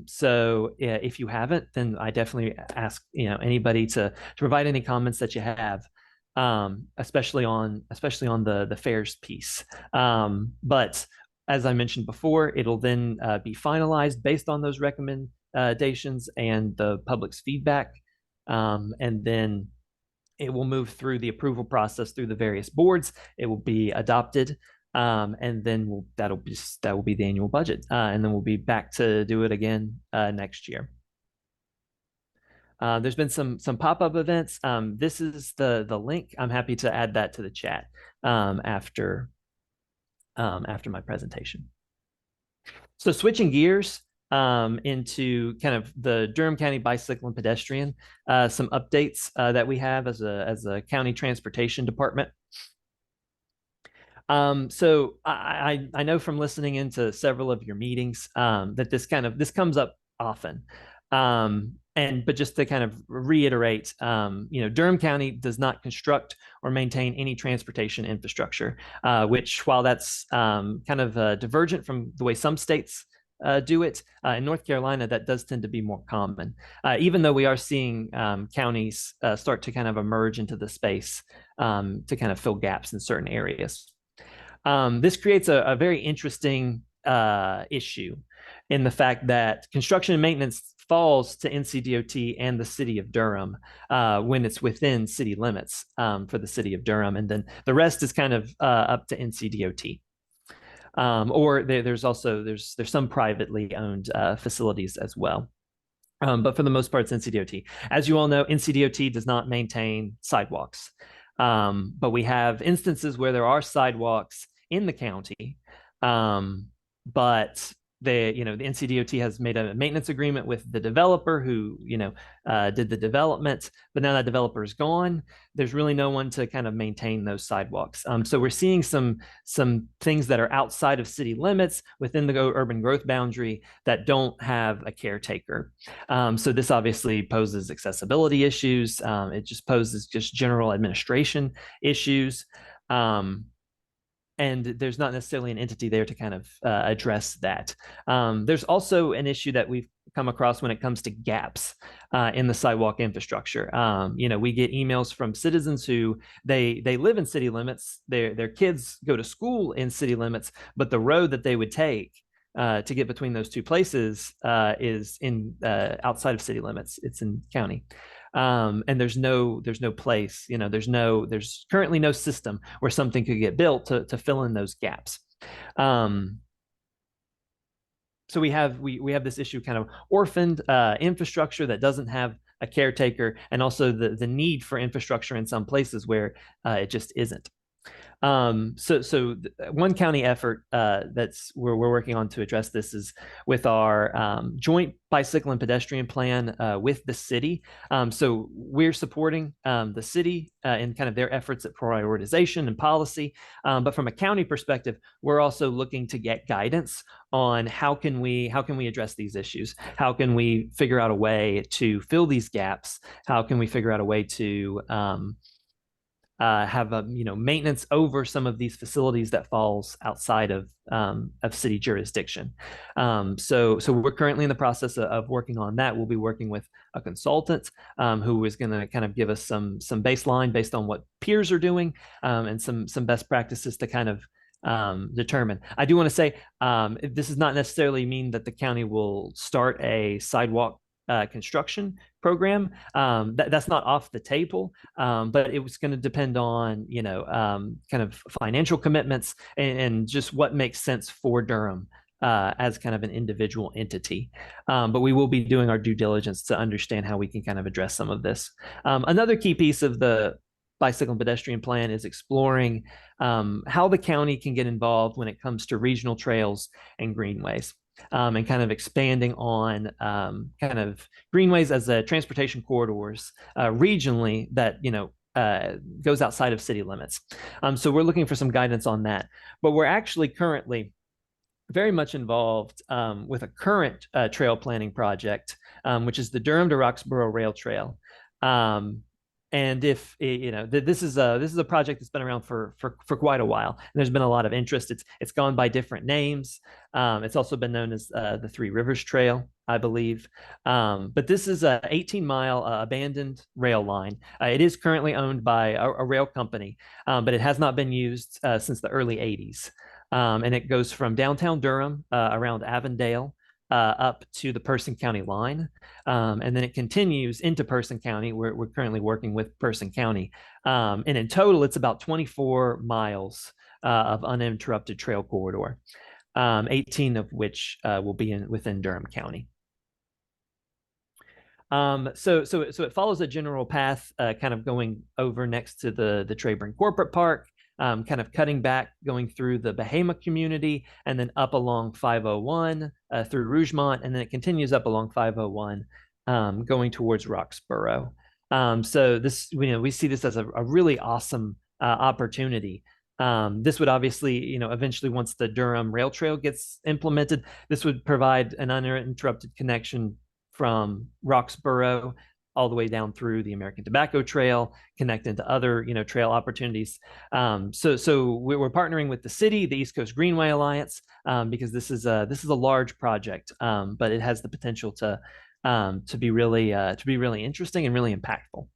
So if you haven't, then I definitely ask anybody to provide any comments that you have, especially on the fares piece. But as I mentioned before, it'll then be finalized based on those recommendations and the public's feedback, and then it will move through the approval process through the various boards. It will be adopted, and then that will be the annual budget, and then we'll be back to do it again next year. There's been some pop-up events. This is the link. I'm happy to add that to the chat after my presentation. So switching gears into kind of the Durham County Bicycle and Pedestrian, some updates that we have as a county transportation department. So I know from listening into several of your meetings that this comes up often. But just to kind of reiterate, Durham County does not construct or maintain any transportation infrastructure, which, while that's kind of divergent from the way some states do it, in North Carolina, that does tend to be more common, even though we are seeing counties start to kind of emerge into the space to kind of fill gaps in certain areas. This creates a very interesting issue in the fact that construction and maintenance falls to NCDOT and the city of Durham when it's within city limits for the city of Durham, and then the rest is kind of up to NCDOT. Or there's some privately owned facilities as well. But for the most part, it's NCDOT. As you all know, NCDOT does not maintain sidewalks. But we have instances where there are sidewalks in the county, but the NCDOT has made a maintenance agreement with the developer who did the development, but now that developer is gone. There's really no one to kind of maintain those sidewalks. So we're seeing some things that are outside of city limits within the urban growth boundary that don't have a caretaker. So this obviously poses accessibility issues. It just poses general administration issues. And there's not necessarily an entity there to kind of address that. There's also an issue that we've come across when it comes to gaps in the sidewalk infrastructure. We get emails from citizens who they live in city limits, their kids go to school in city limits, but the road that they would take to get between those two places is in outside of city limits. It's in county. And there's no place, there's currently no system where something could get built to fill in those gaps. So we have this issue kind of orphaned infrastructure that doesn't have a caretaker, and also the need for infrastructure in some places where it just isn't. So one county effort that's we're working on to address this is with our joint bicycle and pedestrian plan with the city. So we're supporting the city in kind of their efforts at prioritization and policy. But from a county perspective, we're also looking to get guidance on how can we address these issues? How can we figure out a way to fill these gaps? How can we figure out a way to have a maintenance over some of these facilities that falls outside of city jurisdiction. So we're currently in the process of working on that. We'll be working with a consultant who is going to kind of give us some baseline based on what peers are doing and some best practices to kind of determine. I do want to say this does not necessarily mean that the county will start a sidewalk construction program. That's not off the table, but it was going to depend on kind of financial commitments and just what makes sense for Durham as kind of an individual entity. But we will be doing our due diligence to understand how we can kind of address some of this. Another key piece of the bicycle and pedestrian plan is exploring how the county can get involved when it comes to regional trails and greenways. And kind of expanding on kind of greenways as transportation corridors regionally that goes outside of city limits. So we're looking for some guidance on that. But we're actually currently very much involved with a current trail planning project, which is the Durham to Roxborough Rail Trail. And if this is a project that's been around for quite a while, and there's been a lot of interest. It's gone by different names. It's also been known as the Three Rivers Trail, I believe. But this is a 18-mile abandoned rail line. It is currently owned by a rail company, but it has not been used since the early 80s. And it goes from downtown Durham around Avondale up to the Person County line. And then it continues into Person County. We're currently working with Person County. And in total, it's about 24 miles of uninterrupted trail corridor, 18 of which will be within Durham County. So it follows a general path, kind of going over next to the Trayburn Corporate Park, kind of cutting back, going through the Bahama community, and then up along 501 through Rougemont, and then it continues up along 501, going towards Roxborough. So this, we see this as a really awesome opportunity. This would obviously, eventually once the Durham Rail Trail gets implemented, this would provide an uninterrupted connection from Roxborough all the way down through the American Tobacco Trail, connecting to other, trail opportunities. So we're partnering with the city, the East Coast Greenway Alliance, because this is a large project, but it has the potential to be really interesting and really impactful.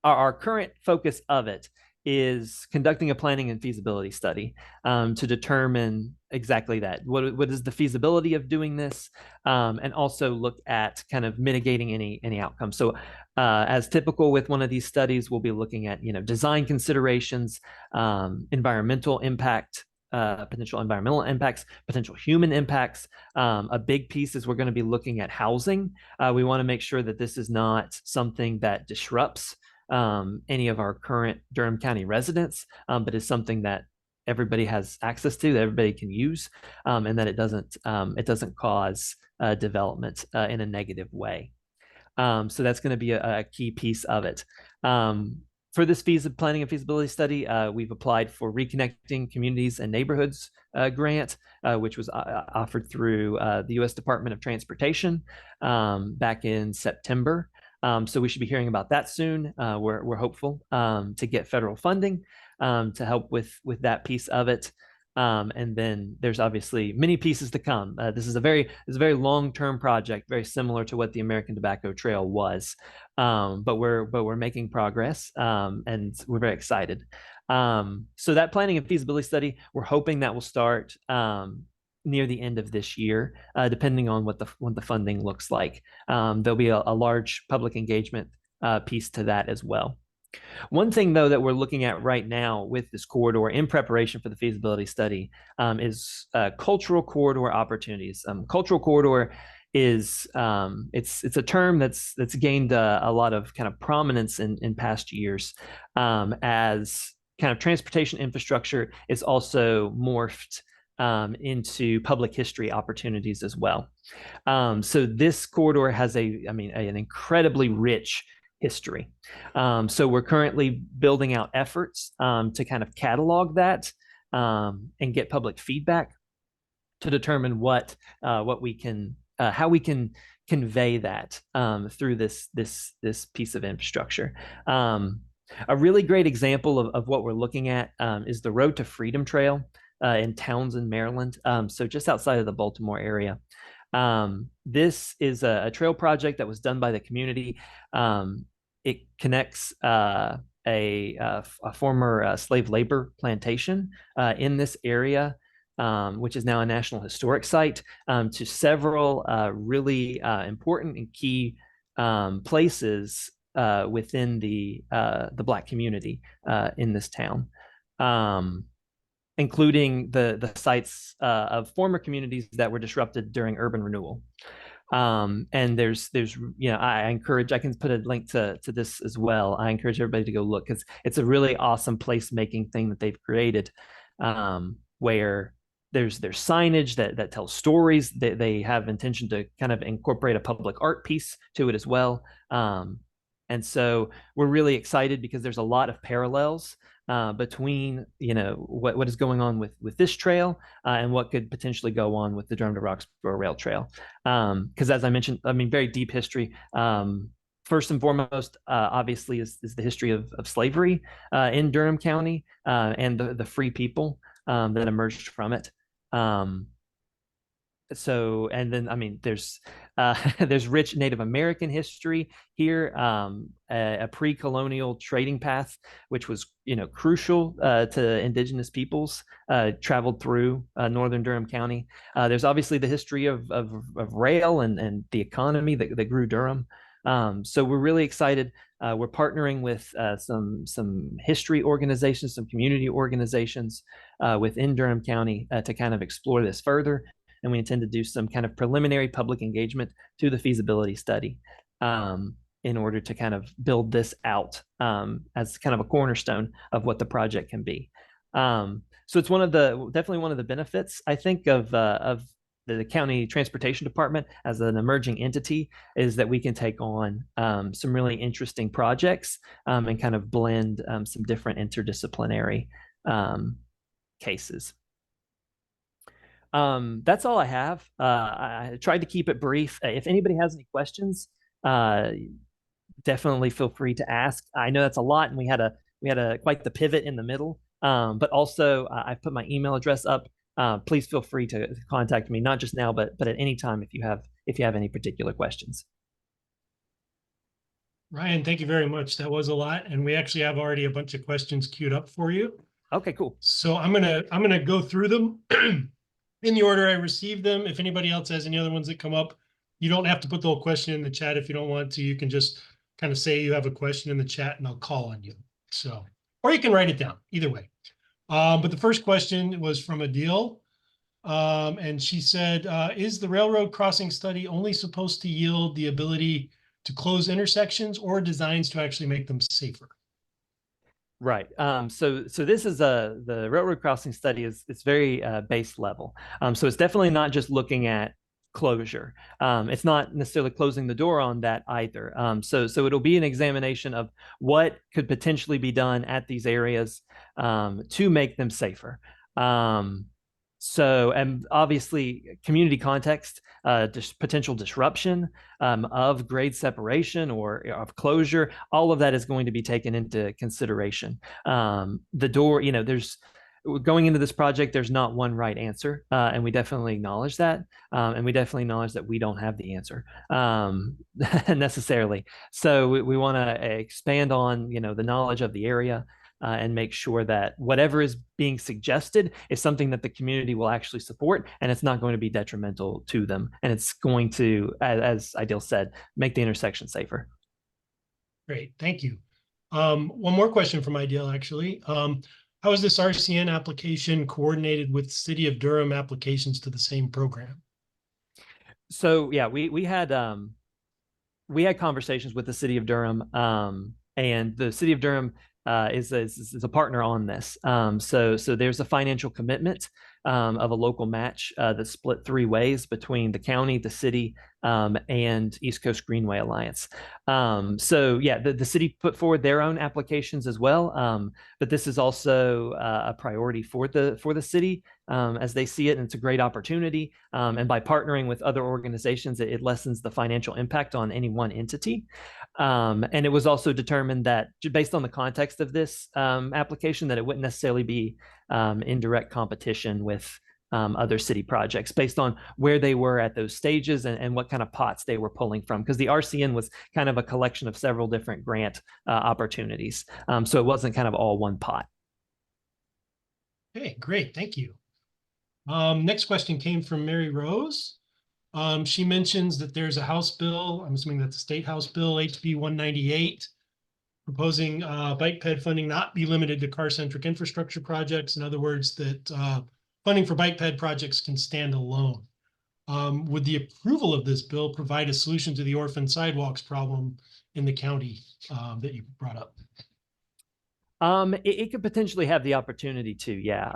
Our current focus of it is conducting a planning and feasibility study to determine exactly that. What is the feasibility of doing this, and also look at kind of mitigating any outcomes. So as typical with one of these studies, we'll be looking at design considerations, environmental impact, potential environmental impacts, potential human impacts. A big piece is we're going to be looking at housing. We want to make sure that this is not something that disrupts any of our current Durham County residents, but is something that everybody has access to, that everybody can use, and that it doesn't cause development in a negative way. So that's going to be a key piece of it. For this planning and feasibility study, we've applied for Reconnecting Communities and Neighborhoods grant, which was offered through the U.S. Department of Transportation back in September. So we should be hearing about that soon. We're hopeful to get federal funding to help with that piece of it. And then there's obviously many pieces to come. This is a very long-term project, very similar to what the American Tobacco Trail was. But we're making progress, and we're very excited. So that planning and feasibility study, we're hoping that will start near the end of this year, depending on what the funding looks like. There'll be a large public engagement piece to that as well. One thing, though, that we're looking at right now with this corridor in preparation for the feasibility study is cultural corridor opportunities. Cultural corridor is it's a term that's gained a lot of kind of prominence in past years as kind of transportation infrastructure is also morphed into public history opportunities as well. So this corridor has an incredibly rich history. So we're currently building out efforts to kind of catalog that and get public feedback to determine how we can convey that through this piece of infrastructure. A really great example of what we're looking at is the Road to Freedom Trail in Townsend, Maryland. So just outside of the Baltimore area. This is a trail project that was done by the community. It connects a former slave labor plantation in this area, which is now a National Historic Site, to several really important and key places within the Black community in this town. Including the sites of former communities that were disrupted during urban renewal. And there's I can put a link to this as well. I encourage everybody to go look, because it's a really awesome placemaking thing that they've created, where there's signage that tells stories. They have intention to kind of incorporate a public art piece to it as well. And so we're really excited because there's a lot of parallels between what is going on with this trail and what could potentially go on with the Durham to Roxborough Rail Trail. Because as I mentioned, very deep history. First and foremost, obviously, is the history of slavery in Durham County and the free people that emerged from it. So, and then there's there's rich Native American history here, a pre-colonial trading path, which was crucial to indigenous peoples, traveled through northern Durham County. There's obviously the history of rail and the economy that grew Durham. So we're really excited. We're partnering with some history organizations, some community organizations within Durham County to kind of explore this further. And we intend to do some kind of preliminary public engagement to the feasibility study in order to kind of build this out as kind of a cornerstone of what the project can be. So it's definitely one of the benefits, I think, of the county transportation department as an emerging entity, is that we can take on some really interesting projects and kind of blend some different interdisciplinary cases. That's all I have. I tried to keep it brief. If anybody has any questions, definitely feel free to ask. I know that's a lot, and we had quite the pivot in the middle. But also, I've put my email address up. Please feel free to contact me, not just now, but at any time if you have any particular questions. Ryan, thank you very much. That was a lot, and we actually have already a bunch of questions queued up for you. Okay, cool. So I'm gonna go through them in the order I received them. If anybody else has any other ones that come up, you don't have to put the whole question in the chat if you don't want to. You can just kind of say you have a question in the chat, and I'll call on you. So, or you can write it down. Either way. But the first question was from Adil, and she said, "Is the railroad crossing study only supposed to yield the ability to close intersections, or designs to actually make them safer?" Right. So this is the railroad crossing study it's very base level. So it's definitely not just looking at closure. It's not necessarily closing the door on that either. So it'll be an examination of what could potentially be done at these areas to make them safer. So, and obviously community context, potential disruption of grade separation or of closure, all of that is going to be taken into consideration. The door, going into this project, there's not one right answer, and we definitely acknowledge that, and we definitely acknowledge that we don't have the answer necessarily. So we want to expand on the knowledge of the area. And make sure that whatever is being suggested is something that the community will actually support, and it's not going to be detrimental to them. And it's going to, as Ideal said, make the intersection safer. Great, thank you. One more question from Ideal, actually. How is this RCN application coordinated with City of Durham applications to the same program? So yeah, we had conversations with the City of Durham, and the City of Durham is a partner on this. So there's a financial commitment of a local match that's split 3 ways between the county, the city, and East Coast Greenway Alliance. So yeah, the city put forward their own applications as well, but this is also a priority for the city as they see it, and it's a great opportunity. And by partnering with other organizations, it lessens the financial impact on any one entity. And it was also determined that based on the context of this application, that it wouldn't necessarily be in direct competition with other city projects based on where they were at those stages and what kind of pots they were pulling from, because the RCN was kind of a collection of several different grant opportunities. So it wasn't kind of all one pot. Okay, great, thank you. Next question came from Mary Rose. She mentions that there's a House bill, I'm assuming that's a State House bill, HB 198, proposing bike ped funding not be limited to car-centric infrastructure projects. In other words, that funding for bike ped projects can stand alone. Would the approval of this bill provide a solution to the orphan sidewalks problem in the county that you brought up? It could potentially have the opportunity to, yeah.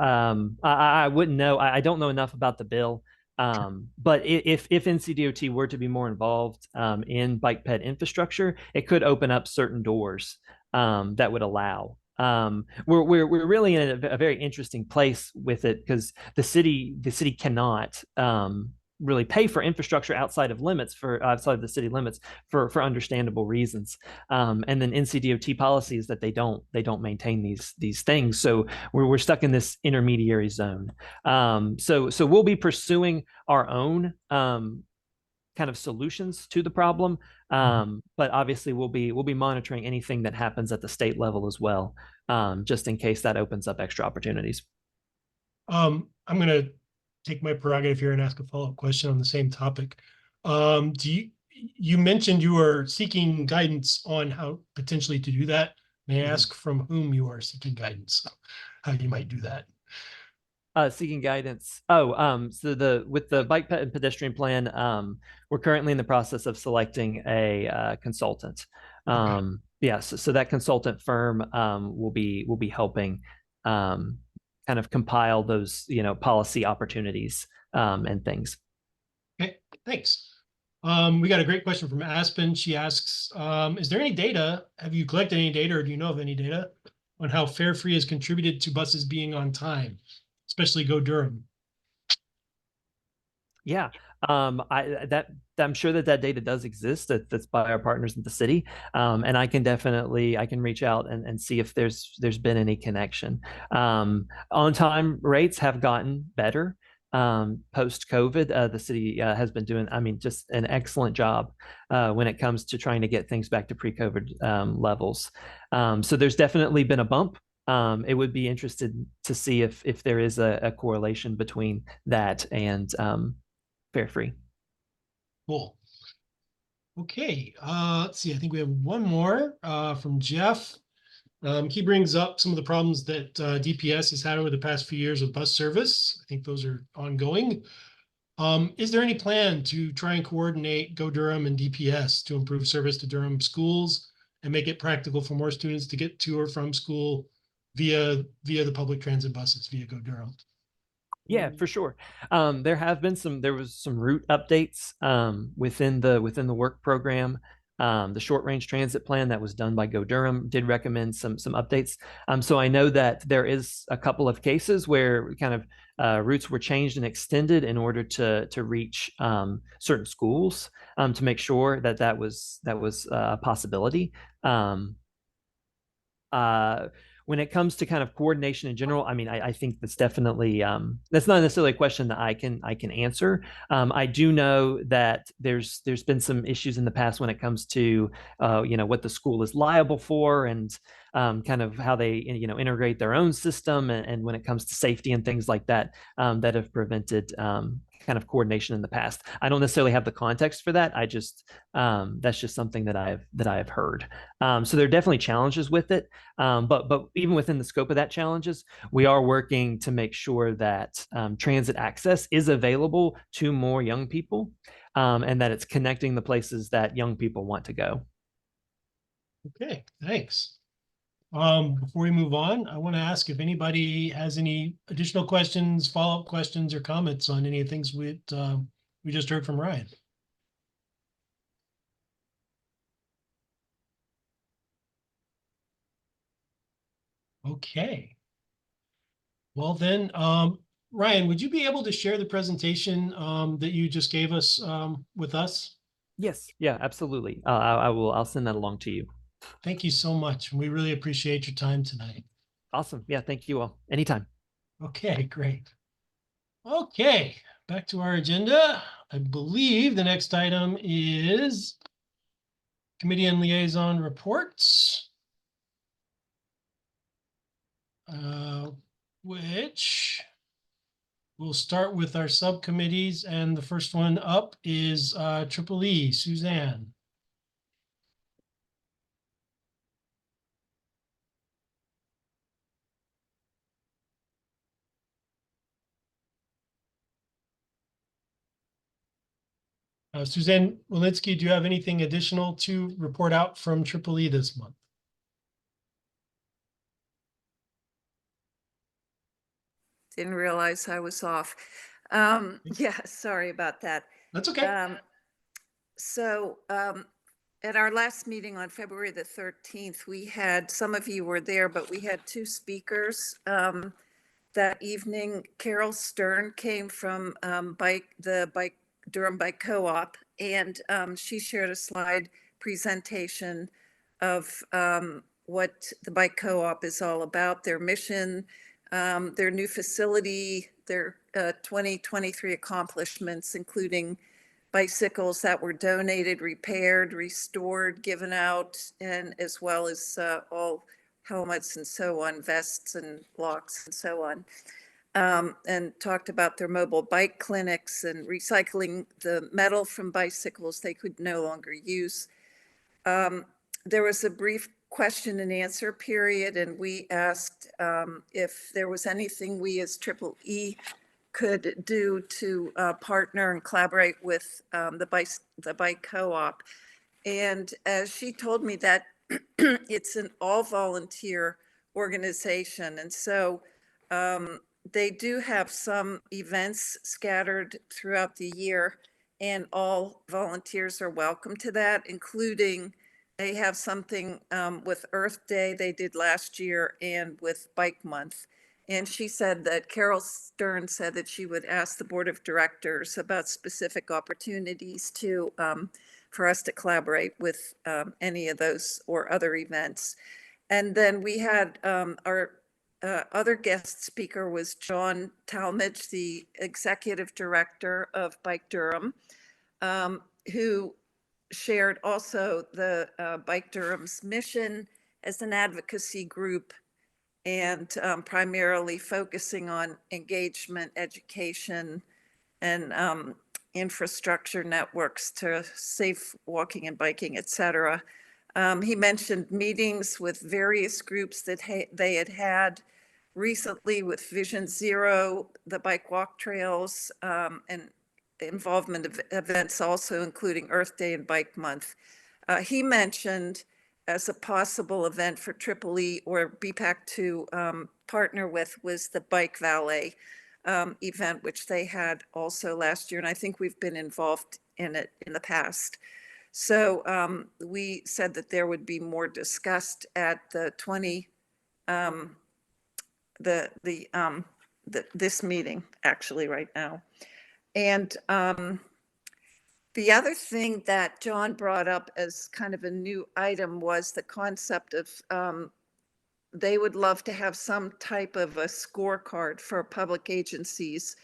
I wouldn't know. I don't know enough about the bill. But if NCDOT were to be more involved in bike ped infrastructure, it could open up certain doors that would allow. We're really in a very interesting place with it, because the city cannot really pay for infrastructure outside of the city limits for understandable reasons. And then NCDOT policy is that they don't maintain these things. So we're stuck in this intermediary zone. So we'll be pursuing our own kind of solutions to the problem. But obviously we'll be monitoring anything that happens at the state level as well, just in case that opens up extra opportunities. I'm going to take my prerogative here and ask a follow-up question on the same topic. You mentioned you are seeking guidance on how potentially to do that. May I ask from whom you are seeking guidance, how you might do that? Seeking guidance. So with the bike ped and pedestrian plan, we're currently in the process of selecting a consultant. Yeah, so that consultant firm will be helping kind of compile those policy opportunities and things. Okay, thanks. We got a great question from Aspen. She asks, is there any data? Have you collected any data, or do you know of any data on how fare free has contributed to buses being on time, especially Go Durham? Yeah, I'm sure that data does exist. That's by our partners in the city, and I can reach out and see if there's been any connection. On time rates have gotten better post COVID. The city has been doing, just an excellent job when it comes to trying to get things back to pre-COVID levels. So there's definitely been a bump. It would be interested to see if there is a correlation between that and fare free. Cool. Okay, let's see. I think we have one more from Jeff. He brings up some of the problems that DPS has had over the past few years with bus service. I think those are ongoing. Is there any plan to try and coordinate Go Durham and DPS to improve service to Durham schools and make it practical for more students to get to or from school via the public transit buses via Go Durham? Yeah, for sure. There was some route updates within the work program. The short range transit plan that was done by Go Durham did recommend some updates. So I know that there is a couple of cases where kind of routes were changed and extended in order to reach certain schools to make sure that was a possibility. when it comes to kind of coordination in general, I mean, I think that's definitely that's not necessarily a question that I can answer. I do know that there's been some issues in the past when it comes to what the school is liable for, and kind of how they integrate their own system, and when it comes to safety and things like that, that have prevented kind of coordination in the past. I don't necessarily have the context for that. I just that's just something that I've heard. So there are definitely challenges with it, but even within the scope of that challenges, we are working to make sure that transit access is available to more young people, and that it's connecting the places that young people want to go. Okay, thanks. Before we move on, I want to ask if anybody has any additional questions, follow-up questions, or comments on any of the things we just heard from Ryan. Okay. Well then, Ryan, would you be able to share the presentation that you just gave us with us? Yes. Yeah, absolutely. I'll send that along to you. Thank you so much. We really appreciate your time tonight. Awesome. Yeah, thank you all. Anytime. Okay, great. Okay, back to our agenda. I believe the next item is committee and liaison reports, which we'll start with our subcommittees, and the first one up is Triple E, Suzanne. Suzanne Walensky, do you have anything additional to report out from Triple E this month? Didn't realize I was off. Yeah, sorry about that. That's okay. So at our last meeting on February the 13th, we had, some of you were there, but we had two speakers that evening. Carol Stern came from the Durham Bike Co-op, and she shared a slide presentation of what the Bike Co-op is all about, their mission, their new facility, their 2023 accomplishments, including bicycles that were donated, repaired, restored, given out, and as well as all helmets and so on, vests and locks and so on. And talked about their mobile bike clinics and recycling the metal from bicycles they could no longer use. There was a brief question and answer period, and we asked if there was anything we as Triple E could do to partner and collaborate with the bike co-op. And as she told me that it's an all volunteer organization. And so they do have some events scattered throughout the year, and all volunteers are welcome to that, including they have something with Earth Day they did last year and with Bike Month. And she said that Carol Stern said that she would ask the board of directors about specific opportunities to for us to collaborate with any of those or other events. And then we had our other guest speaker was John Talmadge, the executive director of Bike Durham, who shared also the Bike Durham's mission as an advocacy group, and primarily focusing on engagement, education, and infrastructure networks to safe walking and biking, et cetera. He mentioned meetings with various groups that they had had recently with Vision Zero, the bike walk trails, and involvement of events also including Earth Day and Bike Month. He mentioned as a possible event for Triple E or BPAC to partner with was the Bike Valet event, which they had also last year. And I think we've been involved in it in the past. So we said that there would be more discussed at the this meeting actually right now. And the other thing that John brought up as kind of a new item was the concept of they would love to have some type of a scorecard for public agencies,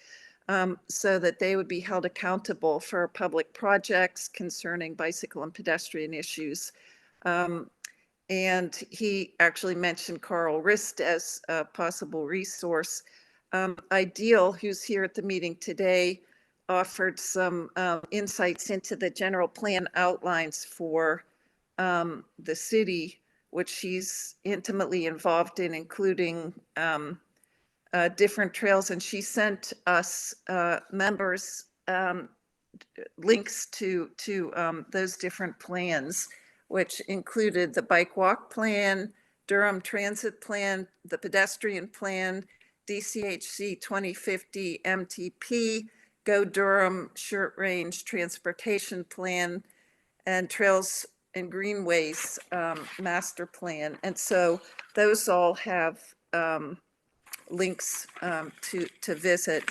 so that they would be held accountable for public projects concerning bicycle and pedestrian issues. And he actually mentioned Carl Rist as a possible resource. Ideal, who's here at the meeting today, offered some insights into the general plan outlines for the city, which she's intimately involved in, including different trails. And she sent us members links to those different plans, which included the bike walk plan, Durham transit plan, the pedestrian plan, DCHC 2050 MTP, Go Durham short range transportation plan, and trails and greenways master plan. And so those all have links to visit.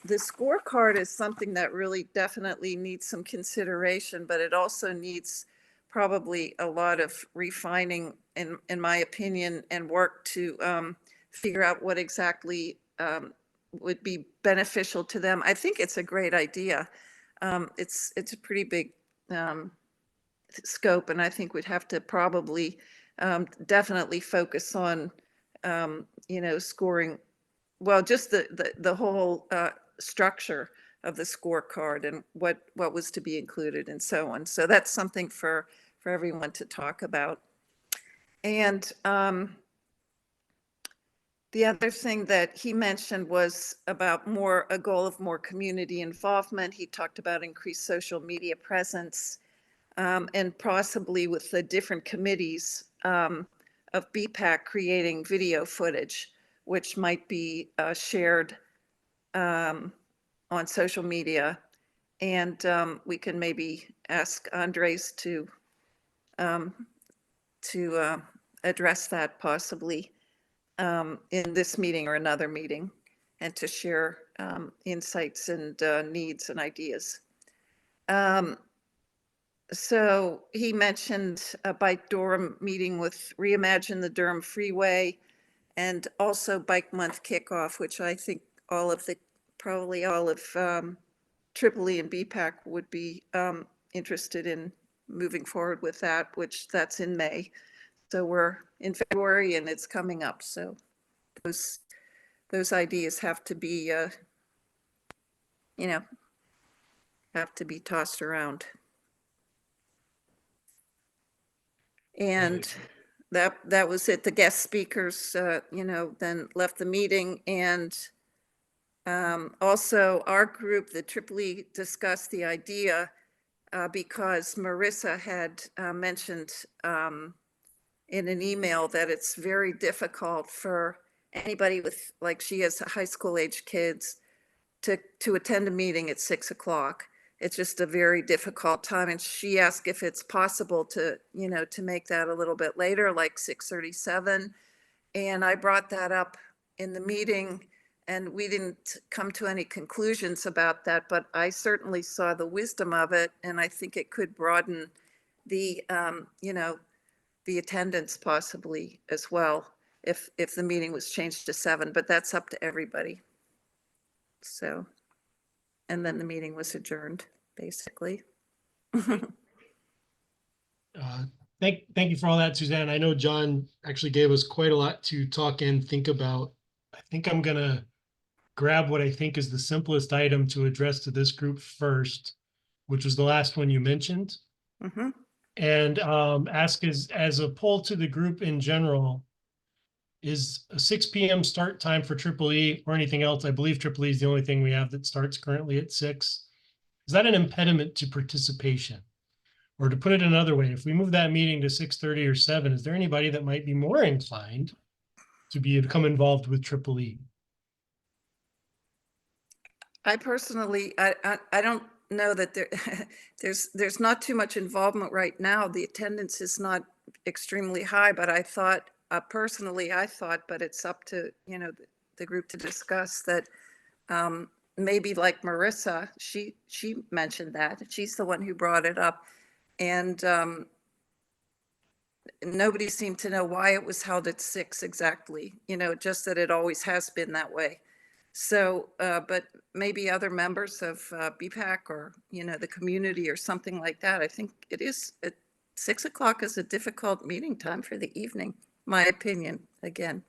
The scorecard is something that really definitely needs some consideration, but it also needs probably a lot of refining, in my opinion, and work to figure out what exactly would be beneficial to them. I think it's a great idea. It's a pretty big scope, and I think we'd have to probably definitely focus on scoring, well, just the whole structure of the scorecard and what was to be included and so on. So that's something for everyone to talk about. And the other thing that he mentioned was about a goal of more community involvement. He talked about increased social media presence, and possibly with the different committees of BPAC creating video footage, which might be shared on social media. And we can maybe ask Andres to address that possibly in this meeting or another meeting, and to share insights and needs and ideas. So he mentioned a Bike Durham meeting with Reimagine the Durham Freeway, and also Bike Month kickoff, which I think probably all of Triple E and BPAC would be interested in moving forward with that, which that's in May. So we're in February and it's coming up. So those ideas have to be, have to be tossed around. And that was it. The guest speakers, then left the meeting. And also our group, the Triple E, discussed the idea because Marissa had mentioned in an email that it's very difficult for anybody with, like, she has high school age kids to attend a meeting at 6 o'clock. It's just a very difficult time. And she asked if it's possible to make that a little bit later, like 6:37. And I brought that up in the meeting, and we didn't come to any conclusions about that, but I certainly saw the wisdom of it. And I think it could broaden the, the attendance possibly as well, if the meeting was changed to 7, but that's up to everybody. So, and then the meeting was adjourned, basically. Thank you for all that, Suzanne. I know John actually gave us quite a lot to talk and think about. I think I'm gonna grab what I think is the simplest item to address to this group first, which was the last one you mentioned. Mm-hmm. And ask as a poll to the group in general, is a 6 p.m. start time for Triple E or anything else? I believe Triple E is the only thing we have that starts currently at 6. Is that an impediment to participation? Or to put it another way, if we move that meeting to 6:30 or 7, is there anybody that might be more inclined to become involved with Triple E? I personally, I don't know that there's not too much involvement right now. The attendance is not extremely high, but I thought, personally, but it's up to, the group to discuss that. Maybe like Marissa, she mentioned that. She's the one who brought it up. And nobody seemed to know why it was held at 6 exactly, just that it always has been that way. So, but maybe other members of BPAC or, the community or something like that. I think it is, 6 o'clock is a difficult meeting time for the evening, my opinion, again.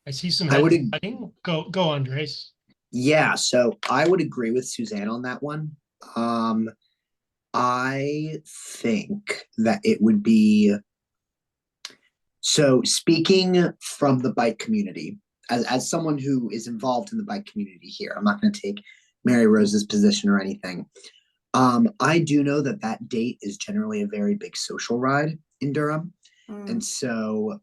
I see some I would heads nodding. Go, Andres. Yeah, so I would agree with Suzanne on that one. I think that it would be, so speaking from the bike community, as someone who is involved in the bike community here, I'm not going to take Mary Rose's position or anything. I do know that that date is generally a very big social ride in Durham. And so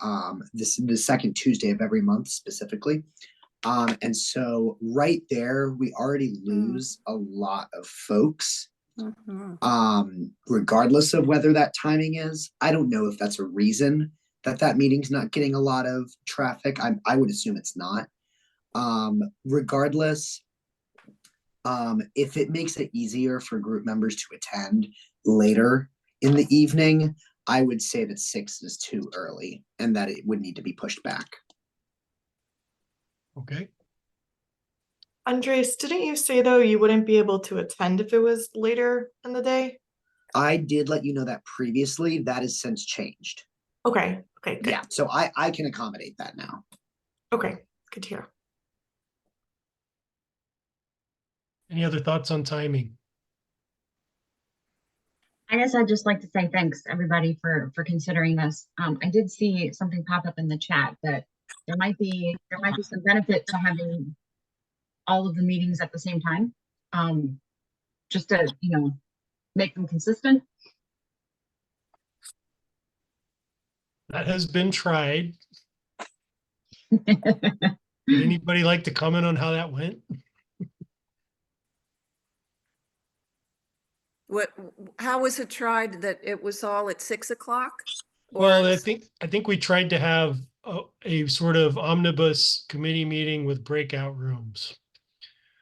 this is the second Tuesday of every month specifically. And so right there, we already lose a lot of folks, regardless of whether that timing is. I don't know if that's a reason that meeting's not getting a lot of traffic. I would assume it's not. Regardless, if it makes it easier for group members to attend later in the evening, I would say that 6 is too early and that it would need to be pushed back. Okay. Andres, didn't you say though you wouldn't be able to attend if it was later in the day? I did let you know that previously. That has since changed. Okay. Okay. Good. Yeah. So I can accommodate that now. Okay. Good to hear. Any other thoughts on timing? I guess I'd just like to say thanks everybody for considering this. I did see something pop up in the chat that there might be some benefit to having all of the meetings at the same time, just to make them consistent. That has been tried. Would anybody like to comment on how that went? How was it tried that it was all at 6 o'clock? Well, I think we tried to have a sort of omnibus committee meeting with breakout rooms.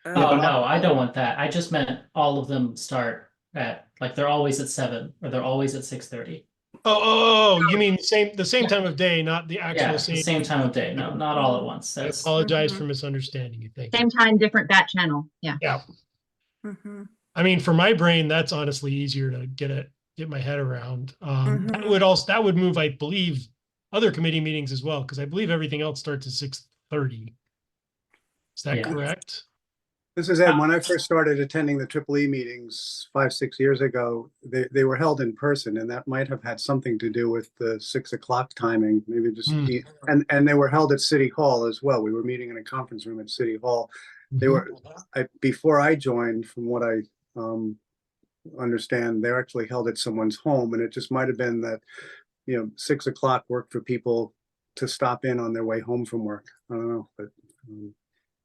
Oh, no, I don't want that. I just meant all of them start at, like, they're always at 7 or they're always at 6:30. Oh, you mean the same time of day, not the actual Yeah, the same time of day. No, not all at once. I That's apologize for misunderstanding you. Thank you. Same time, different bat channel. Yeah. Yeah. I mean, for my brain, that's honestly easier to get my head around. That would move, I believe, other committee meetings as well, because I believe everything else starts at 6:30. Is that correct? This is Ed. When I first started attending the Triple E meetings 5-6 years ago, they were held in person, and that might have had something to do with the 6 o'clock timing. Maybe just and they were held at City Hall as well. We were meeting in a conference room at City Hall. They were before I joined, from what I understand, they're actually held at someone's home, and it just might have been that 6 o'clock worked for people to stop in on their way home from work. I don't know, but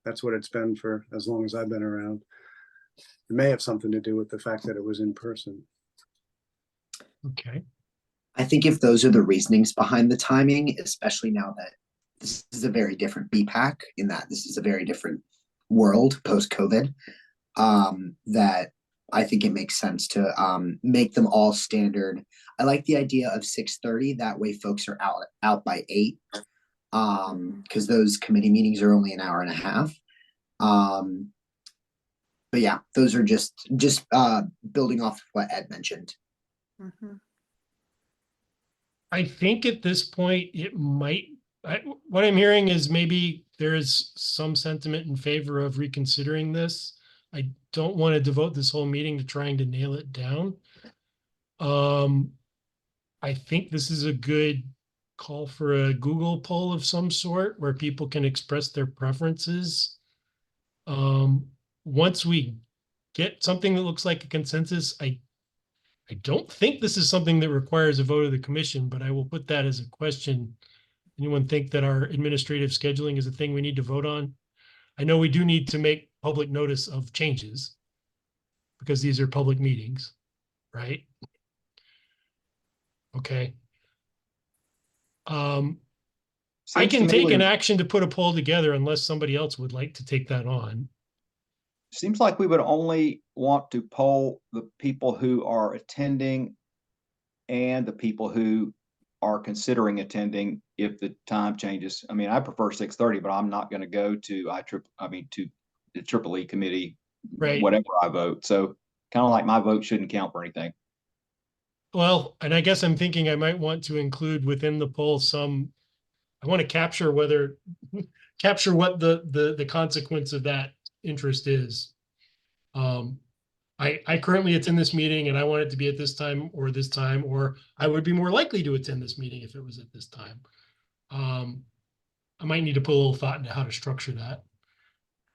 that's what it's been for as long as I've been around. It may have something to do with the fact that it was in person. Okay. I think if those are the reasonings behind the timing, especially now that this is a very different BPAC, in that this is a very different world post-COVID, that I think it makes sense to make them all standard. I like the idea of 6:30. That way folks are out by 8. Because those committee meetings are only an hour and a half. But yeah, those are just building off what Ed mentioned. I think at this point it might. What I'm hearing is maybe there is some sentiment in favor of reconsidering this. I don't want to devote this whole meeting to trying to nail it down. I think this is a good call for a Google poll of some sort where people can express their preferences. Once we get something that looks like a consensus, I don't think this is something that requires a vote of the commission, but I will put that as a question. Anyone think that our administrative scheduling is a thing we need to vote on? I know we do need to make public notice of changes because these are public meetings, right? Okay. I can take an action to put a poll together unless somebody else would like to take that on. Seems like we would only want to poll the people who are attending and the people who are considering attending if the time changes. I mean, I prefer 6:30, but I'm not going to go to to the Triple E committee, Right. whatever I vote. So kind of like my vote shouldn't count for anything. Well, and I guess I'm thinking I might want to include within the poll I want to capture what the consequence of that interest is. I currently attend this meeting and I want it to be at this time, or I would be more likely to attend this meeting if it was at this time. I might need to put a little thought into how to structure that,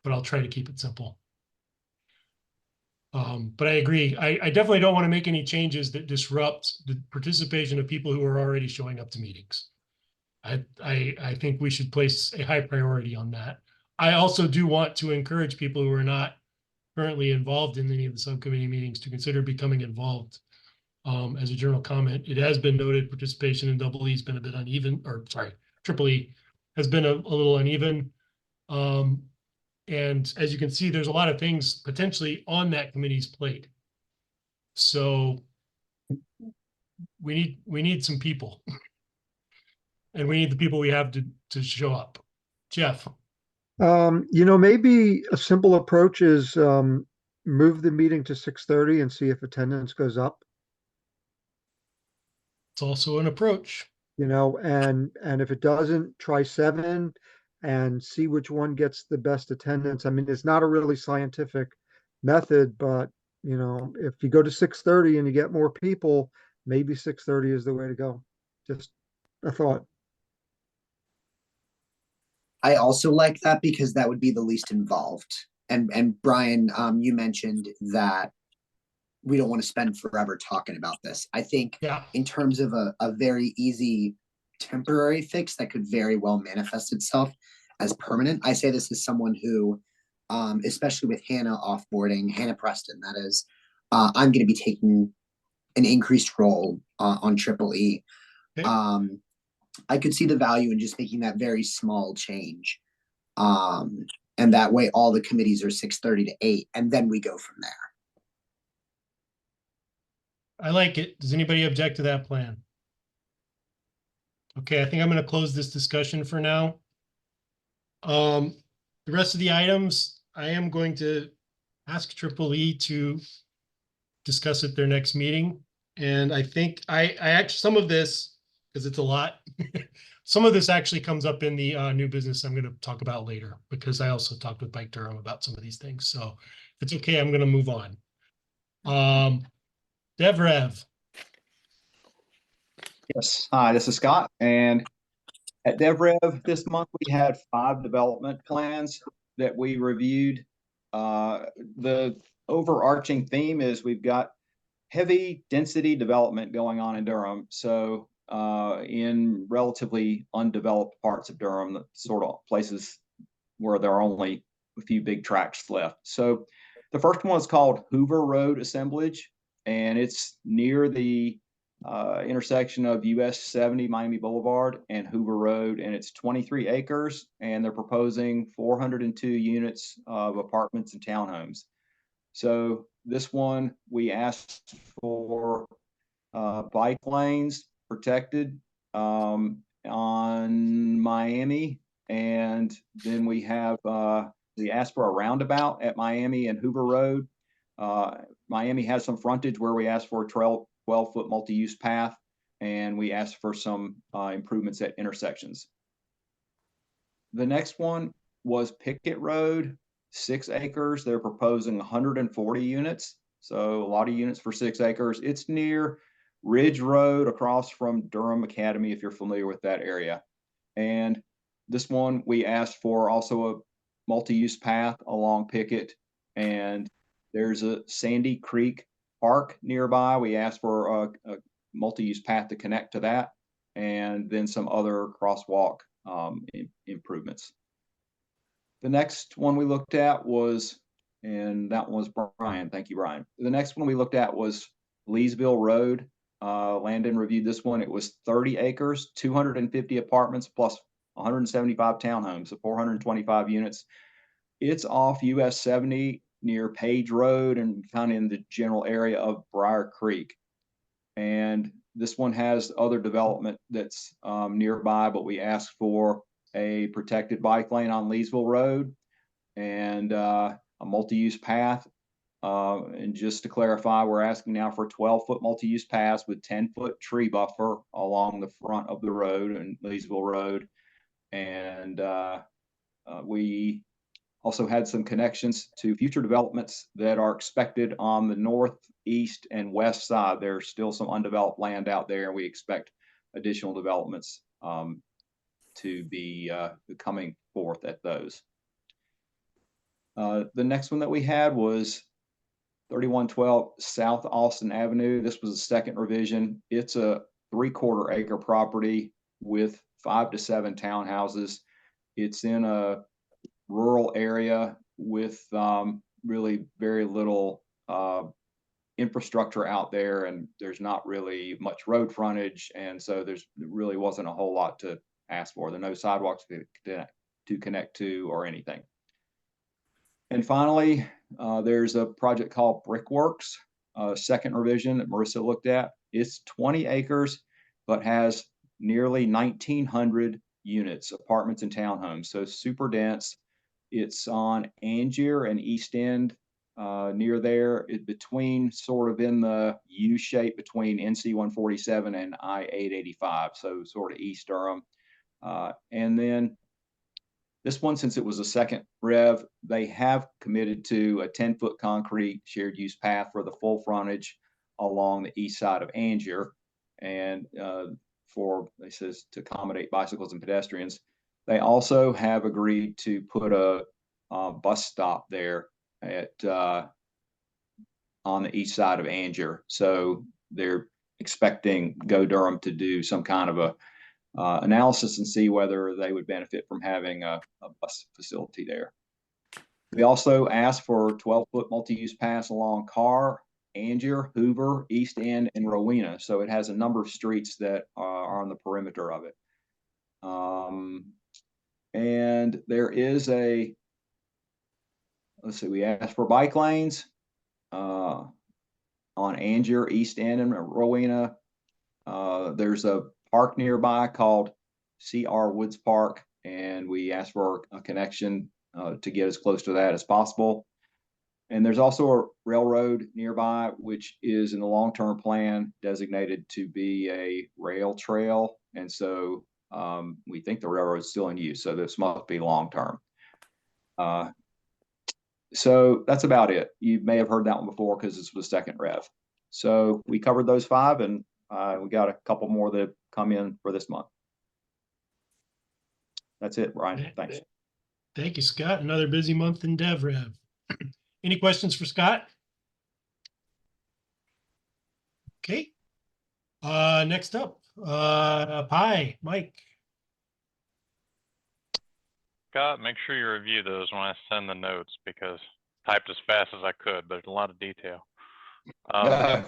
but I'll try to keep it simple. But I agree. I definitely don't want to make any changes that disrupt the participation of people who are already showing up to meetings. I think we should place a high priority on that. I also do want to encourage people who are not currently involved in any of the subcommittee meetings to consider becoming involved. As a general comment, it has been noted participation in double E has been a bit uneven, or sorry, triple E has been a little uneven. And as you can see, there's a lot of things potentially on that committee's plate. So we need some people. And we need the people we have to show up. Jeff. Maybe a simple approach is move the meeting to 6:30 and see if attendance goes up. It's also an approach. And if it doesn't, try 7 and see which one gets the best attendance. I mean, it's not a really scientific method, but if you go to 6:30 and you get more people, maybe 6:30 is the way to go. Just a thought. I also like that because that would be the least involved. And Brian, you mentioned that we don't want to spend forever talking about this. I think in terms of a very easy temporary fix that could very well manifest itself as permanent. I say this as someone who, especially with Hannah offboarding, Hannah Preston, that is, I'm going to be taking an increased role on Triple E. Okay. I could see the value in just making that very small change. And that way all the committees are 6:30 to 8, and then we go from there. I like it. Does anybody object to that plan? Okay, I think I'm going to close this discussion for now. The rest of the items, I am going to ask Triple E to discuss at their next meeting. And I think I actually, some of this, because it's a lot, some of this actually comes up in the new business I'm going to talk about later, because I also talked with Mike Durham about some of these things. So if it's okay, I'm going to move on. DevRev. Yes, hi, this is Scott. And at DevRev this month, we had 5 development plans that we reviewed. The overarching theme is we've got heavy density development going on in Durham. So in relatively undeveloped parts of Durham, the sort of places where there are only a few big tracts left. So the first one is called Hoover Road Assemblage, and it's near the intersection of US 70 Miami Boulevard and Hoover Road, and it's 23 acres, and they're proposing 402 units of apartments and townhomes. So this one, we asked for bike lanes protected on Miami, and then we asked for a roundabout at Miami and Hoover Road. Miami has some frontage where we asked for a 12-foot multi-use path, and we asked for some improvements at intersections. The next one was Pickett Road, 6 acres. They're proposing 140 units. So a lot of units for 6 acres. It's near Ridge Road across from Durham Academy, if you're familiar with that area. And this one, we asked for also a multi-use path along Pickett, and there's a Sandy Creek Park nearby. We asked for a multi-use path to connect to that, and then some other crosswalk improvements. The next one we looked at was, and that was Brian. Thank you, Brian. The next one we looked at was Leesville Road. Landon reviewed this one. It was 30 acres, 250 apartments, plus 175 townhomes, so 425 units. It's off US 70 near Page Road and kind of in the general area of Briar Creek. And this one has other development that's nearby, but we asked for a protected bike lane on Leesville Road and a multi-use path. And just to clarify, we're asking now for a 12-foot multi-use path with 10-foot tree buffer along the front of the road and Leesville Road. And we also had some connections to future developments that are expected on the north, east, and west side. There's still some undeveloped land out there, and we expect additional developments to be coming forth at those. The next one that we had was 3112 South Austin Avenue. This was a second revision. It's a 3/4 acre property with 5 to 7 townhouses. It's in a rural area with really very little infrastructure out there, and there's not really much road frontage, and so there really wasn't a whole lot to ask for. There are no sidewalks to connect to or anything. And finally, there's a project called Brickworks, second revision that Marissa looked at. It's 20 acres, but has nearly 1,900 units, apartments and townhomes, so super dense. It's on Angier and East End, near there, between sort of in the U shape between NC 147 and I-885, so sort of East Durham. And then this one, since it was a second rev, they have committed to a 10-foot concrete shared use path for the full frontage along the east side of Angier. And they says to accommodate bicycles and pedestrians. They also have agreed to put a bus stop there at on the east side of Angier. So they're expecting Go Durham to do some kind of a analysis and see whether they would benefit from having a bus facility there. We also asked for 12-foot multi-use paths along Carr, Angier, Hoover, East End, and Rowena. So it has a number of streets that are on the perimeter of it. And there is let's see, we asked for bike lanes on Angier, East End, and Rowena. There's a park nearby called CR Woods Park, and we asked for a connection to get as close to that as possible. And there's also a railroad nearby, which is in the long-term plan designated to be a rail trail. And so we think the railroad is still in use, so this must be long-term. So that's about it. You may have heard that one before because this was second rev. So we covered those 5, and we got a couple more that come in for this month. That's it, Brian. Thanks. Thank you, Scott. Another busy month in DevRev. Any questions for Scott? Okay. Next up, Pi, Mike. Scott, make sure you review those when I send the notes, because I typed as fast as I could, but there's a lot of detail.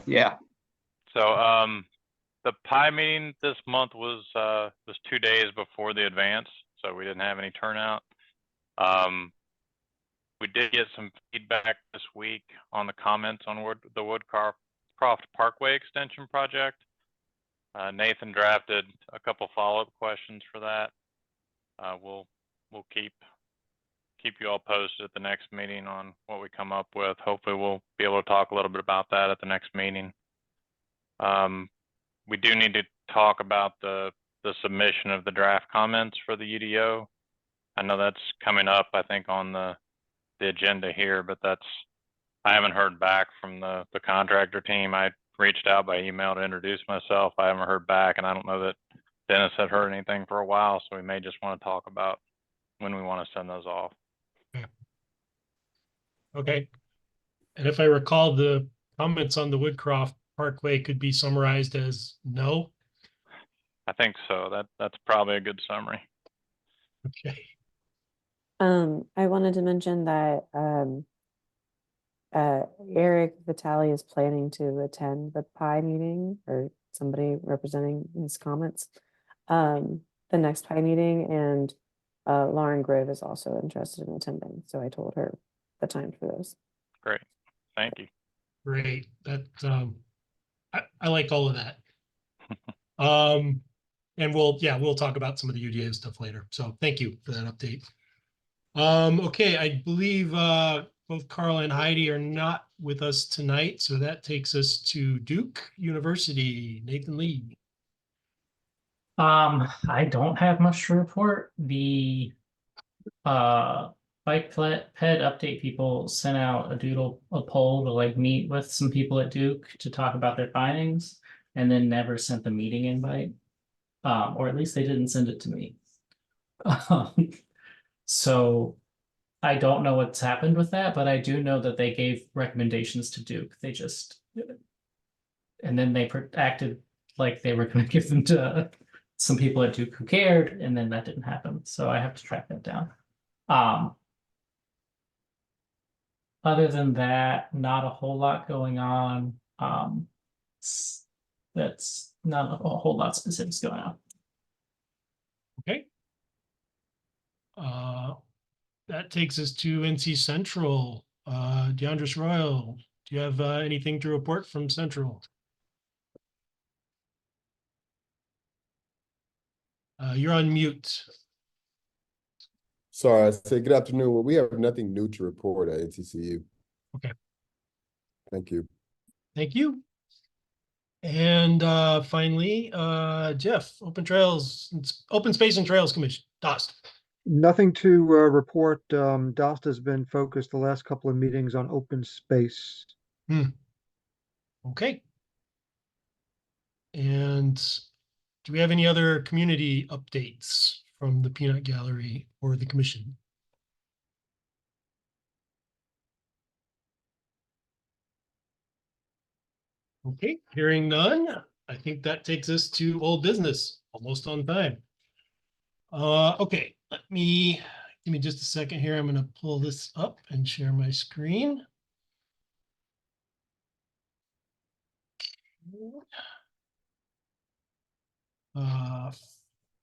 Yeah. So the PI meeting this month was 2 days before the advance, so we didn't have any turnout. We did get some feedback this week on the comments on the Woodcroft Parkway extension project. Nathan drafted a couple follow-up questions for that. We'll keep you all posted at the next meeting on what we come up with. Hopefully we'll be able to talk a little bit about that at the next meeting. We do need to talk about the submission of the draft comments for the UDO. I know that's coming up, I think, on the agenda here, but I haven't heard back from the contractor team. I reached out by email to introduce myself. I haven't heard back, and I don't know that Dennis had heard anything for a while, so we may just want to talk about when we want to send those off. Okay. And if I recall, the comments on the Woodcroft Parkway could be summarized as no. I think so. That's probably a good summary. Okay. I wanted to mention that Eric Vitale is planning to attend the PI meeting, or somebody representing his comments, the next PI meeting, and Lauren Grove is also interested in attending. So I told her the time for those. Great. Thank you. Great. That I like all of that. And we'll talk about some of the UDA stuff later. So thank you for that update. Okay, I believe both Carl and Heidi are not with us tonight, so that takes us to Duke University. Nathan Lee. I don't have much to report. The bike ped update people sent out a poll to like meet with some people at Duke to talk about their findings, and then never sent the meeting invite. Or at least they didn't send it to me. So I don't know what's happened with that, but I do know that they gave recommendations to Duke. They just, and then they acted like they were going to give them to some people at Duke who cared, and then that didn't happen. So I have to track that down. Other than that, not a whole lot going on. That's not a whole lot specifics going on. Okay. That takes us to NC Central. DeAndres Royal, do you have anything to report from Central? You're on mute. Sorry, I said good afternoon. Well, we have nothing new to report at NCCU. Okay. Thank you. Thank you. And finally, Jeff, Open Space and Trails Commission, DOST. Nothing to report. DOST has been focused the last couple of meetings on open space. Okay. And do we have any other community updates from the Peanut Gallery or the commission? Okay, hearing none, I think that takes us to old business, almost on time. Okay, give me just a second here. I'm going to pull this up and share my screen.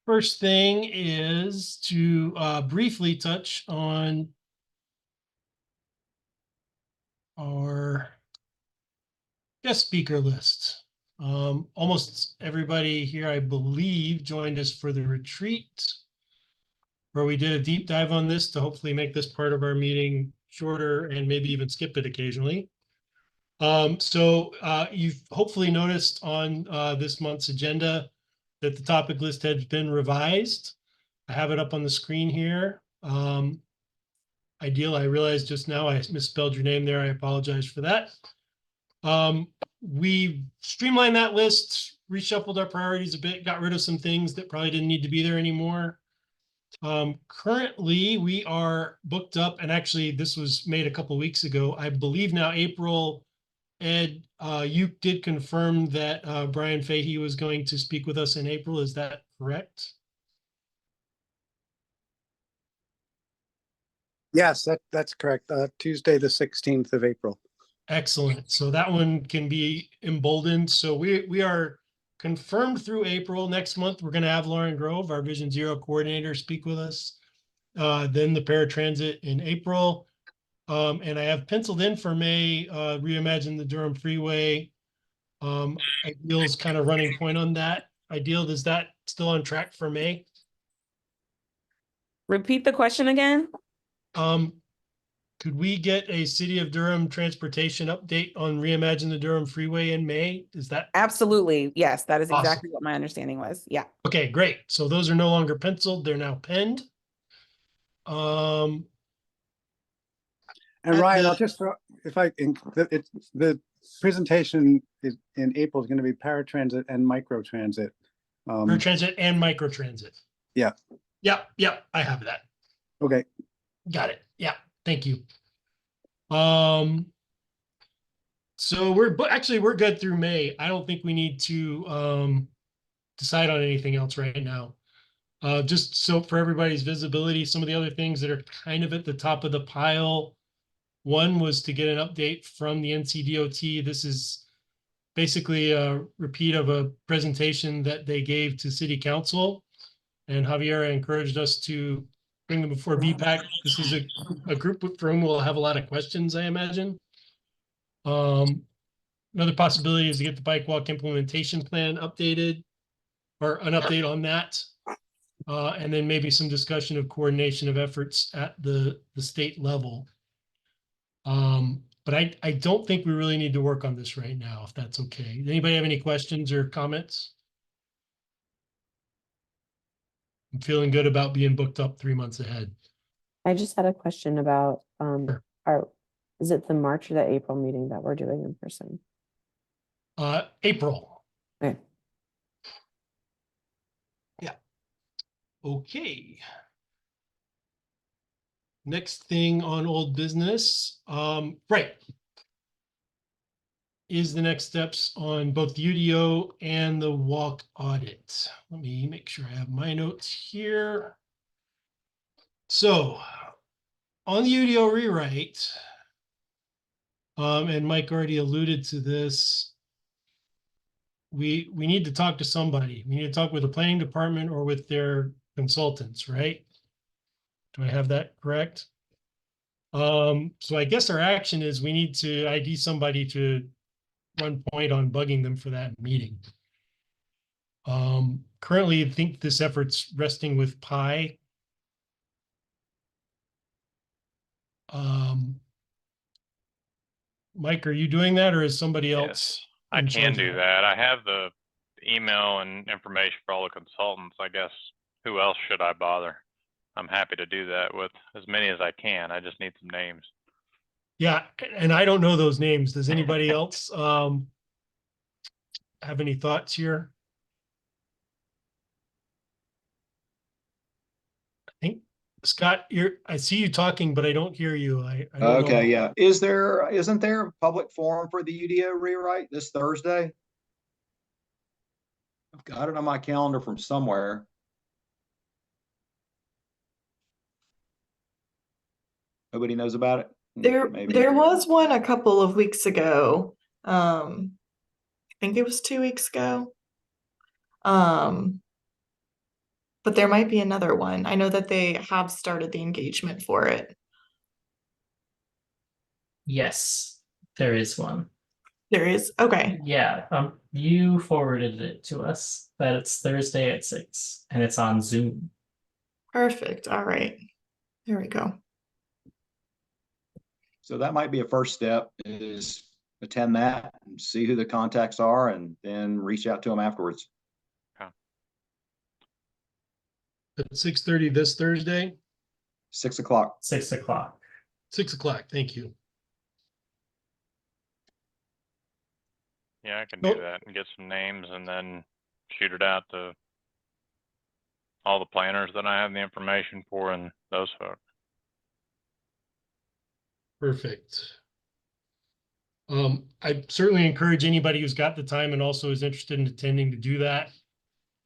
First thing is to briefly touch on our guest speaker list. Almost everybody here, I believe, joined us for the retreat, where we did a deep dive on this to hopefully make this part of our meeting shorter and maybe even skip it occasionally. So you've hopefully noticed on this month's agenda that the topic list has been revised. I have it up on the screen here. Ideal, I realized just now I misspelled your name there. I apologize for that. We streamlined that list, reshuffled our priorities a bit, got rid of some things that probably didn't need to be there anymore. Currently, we are booked up, and actually this was made a couple of weeks ago. I believe now April, Ed, you did confirm that Brian Fahey was going to speak with us in April. Is that correct? Yes, that's correct. Tuesday, the 16th of April. Excellent. So that one can be emboldened. So we are confirmed through April. Next month, we're going to have Lauren Grove, our Vision Zero coordinator, speak with us. Then the paratransit in April. And I have penciled in for May, Reimagine the Durham Freeway. Ideal's kind of running point on that. Ideal, is that still on track for May? Repeat the question again. Could we get a City of Durham transportation update on Reimagine the Durham Freeway in May? Is that? Absolutely. Yes, that is Awesome. exactly what my understanding was. Yeah. Okay, great. So those are no longer penciled. They're now penned. And Ryan, I'll just throw, if I, the presentation is in April is going to be paratransit and microtransit. Paratransit and microtransit. Yeah. Yep. I have that. Okay. Got it. Yeah. Thank you. So we're good through May. I don't think we need to decide on anything else right now. Just so for everybody's visibility, some of the other things that are kind of at the top of the pile. One was to get an update from the NCDOT. This is basically a repeat of a presentation that they gave to City Council. And Javier encouraged us to bring them before VPAC. This is a group for whom we'll have a lot of questions, I imagine. Another possibility is to get the bike walk implementation plan updated, or an update on that. And then maybe some discussion of coordination of efforts at the state level. But I don't think we really need to work on this right now, if that's okay. Anybody have any questions or comments? I'm feeling good about being booked up 3 months ahead. I just had a question about, Sure. is it the March or the April meeting that we're doing in person? April. Okay. Yeah. Okay. Next thing on old business, right, is the next steps on both the UDO and the walk audit. Let me make sure I have my notes here. So on the UDO rewrite, and Mike already alluded to this, we need to talk to somebody. We need to talk with the planning department or with their consultants, right? Do I have that correct? So I guess our action is we need to ID somebody to run point on bugging them for that meeting. Currently, I think this effort's resting with Pi. Mike, are you doing that, or is somebody else? I in can charge of do that. I have the email and information for all the consultants. I guess who else should I bother? I'm happy to do that with as many as I can. I just need some names. Yeah, and I don't know those names. Does anybody else have any thoughts here? I think Scott, I see you talking, but I don't hear you. I don't know. Okay, yeah. Isn't there a public forum for the UDO rewrite this Thursday? I've got it on my calendar from somewhere. Nobody knows about it? Maybe. There was one a couple of weeks ago. I think it was 2 weeks ago. But there might be another one. I know that they have started the engagement for it. Yes, there is one. There is? Okay. Yeah, you forwarded it to us, that it's Thursday at 6 and it's on Zoom. Perfect. All right. There we go. So that might be a first step, is attend that and see who the contacts are and then reach out to them afterwards. At 6:30 this Thursday? 6 o'clock. 6 o'clock. 6 o'clock, thank you. Yeah, I can do that and get some names and then shoot it out to all the planners that I have the information for and those folks. Perfect. I certainly encourage anybody who's got the time and also is interested in attending to do that.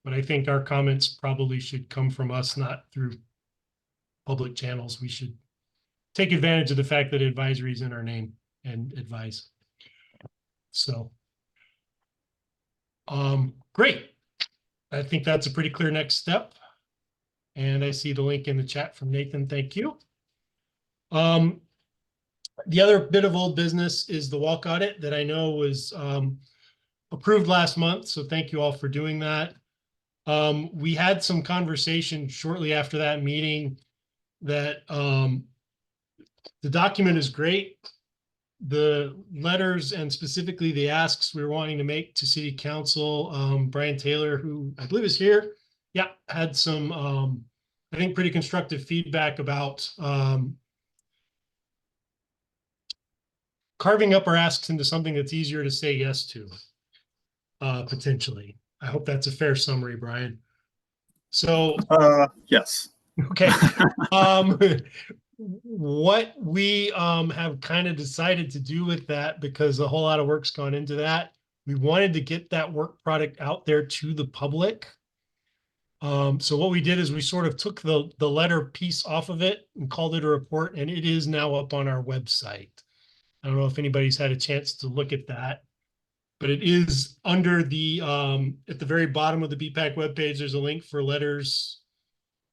But I think our comments probably should come from us, not through public channels. We should take advantage of the fact that advisory is in our name and advise. So, great. I think that's a pretty clear next step. And I see the link in the chat from Nathan. Thank you. The other bit of old business is the walk audit that I know was approved last month. So thank you all for doing that. We had some conversation shortly after that meeting that the document is great. The letters and specifically the asks we were wanting to make to City Council, Brian Taylor, who I believe is here, yeah, had some, I think, pretty constructive feedback about carving up our asks into something that's easier to say yes to, potentially. I hope that's a fair summary, Brian. So, yes. Okay. What we have kind of decided to do with that, because a whole lot of work's gone into that, we wanted to get that work product out there to the public. So what we did is we sort of took the letter piece off of it and called it a report, and it is now up on our website. I don't know if anybody's had a chance to look at that, but it is under the, at the very bottom of the BPAC webpage, there's a link for letters,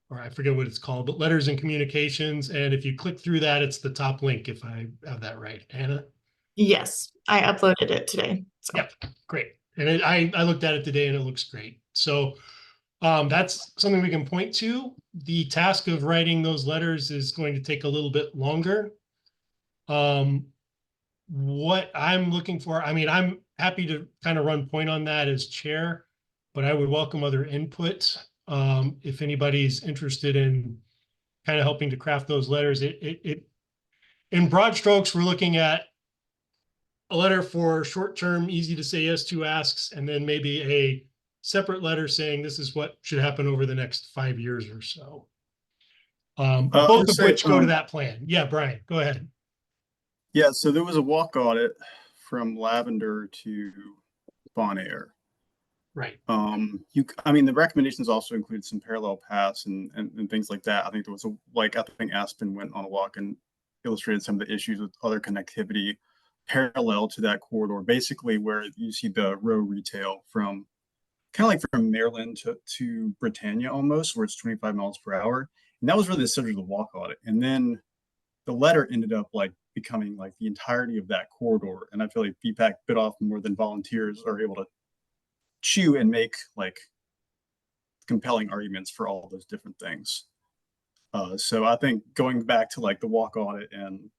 or I forget what it's called, but letters and communications. And if you click through that, it's the top link, if I have that right. Anna? Yes, I uploaded it today. So. Yep, great. And I looked at it today and it looks great. So that's something we can point to. The task of writing those letters is going to take a little bit longer. What I'm looking for, I mean, I'm happy to kind of run point on that as chair, but I would welcome other input. If anybody's interested in kind of helping to craft those letters, in broad strokes, we're looking at a letter for short-term, easy to say yes to asks, and then maybe a separate letter saying this is what should happen over the next 5 years or so. Both of which go to that plan. Yeah, Brian, go ahead. Yeah, so there was a walk audit from Lavender to Bon Air. Right. I mean, the recommendations also included some parallel paths and things like that. I think there was I think Aspen went on a walk and illustrated some of the issues with other connectivity parallel to that corridor, basically where you see the row retail from kind of like from Maryland to Britannia almost, where it's 25 miles per hour. And that was really the subject of the walk audit. And then the letter ended up like becoming like the entirety of that corridor. And I feel like BPAC bit off more than volunteers are able to chew and make like compelling arguments for all those different things. So I think going back to like the walk audit and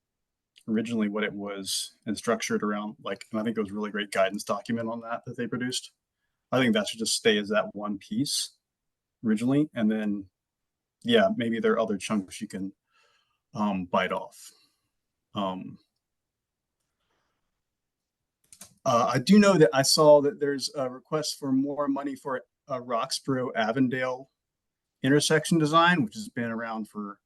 originally what it was and structured around like, and I think it was a really great guidance document on that they produced. I think that should just stay as that one piece originally. And then, yeah, maybe there are other chunks you can bite off. I do know that I saw that there's a request for more money for a Roxborough-Avondale intersection design, which has been around for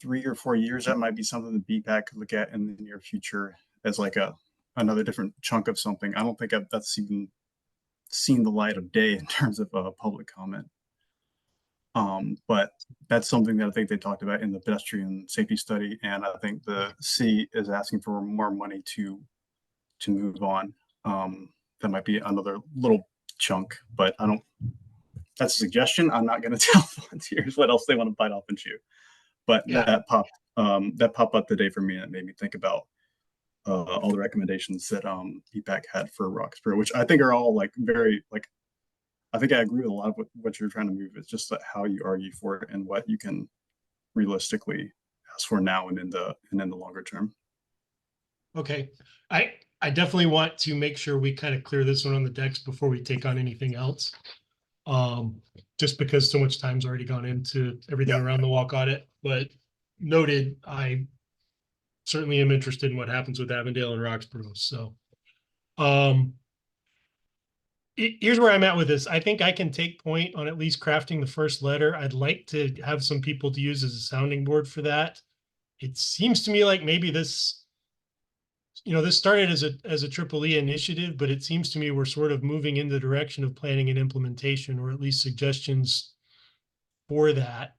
3 or 4 years. That might be something that BPAC could look at in the near future as like another different chunk of something. I don't think that's even seen the light of day in terms of public comment. But that's something that I think they talked about in the pedestrian safety study. And I think the city is asking for more money to move on. That might be another little chunk, but that's a suggestion. I'm not going to tell volunteers what else they want to bite off and chew. But yeah, that popped up today for me, and it made me think about all the recommendations that BPAC had for Roxborough, which I think are all like very like. I think I agree with a lot of what you're trying to move. It's just that how you argue for it and what you can realistically ask for now and in the longer term. Okay, I definitely want to make sure we kind of clear this one on the decks before we take on anything else. Just because so much time's already gone into everything around the walk audit, but noted, I certainly am interested in what happens with Avondale and Roxborough. So here's where I'm at with this. I think I can take point on at least crafting the first letter. I'd like to have some people to use as a sounding board for that. It seems to me like maybe this, this started as a Triple E initiative, but it seems to me we're sort of moving in the direction of planning and implementation, or at least suggestions for that.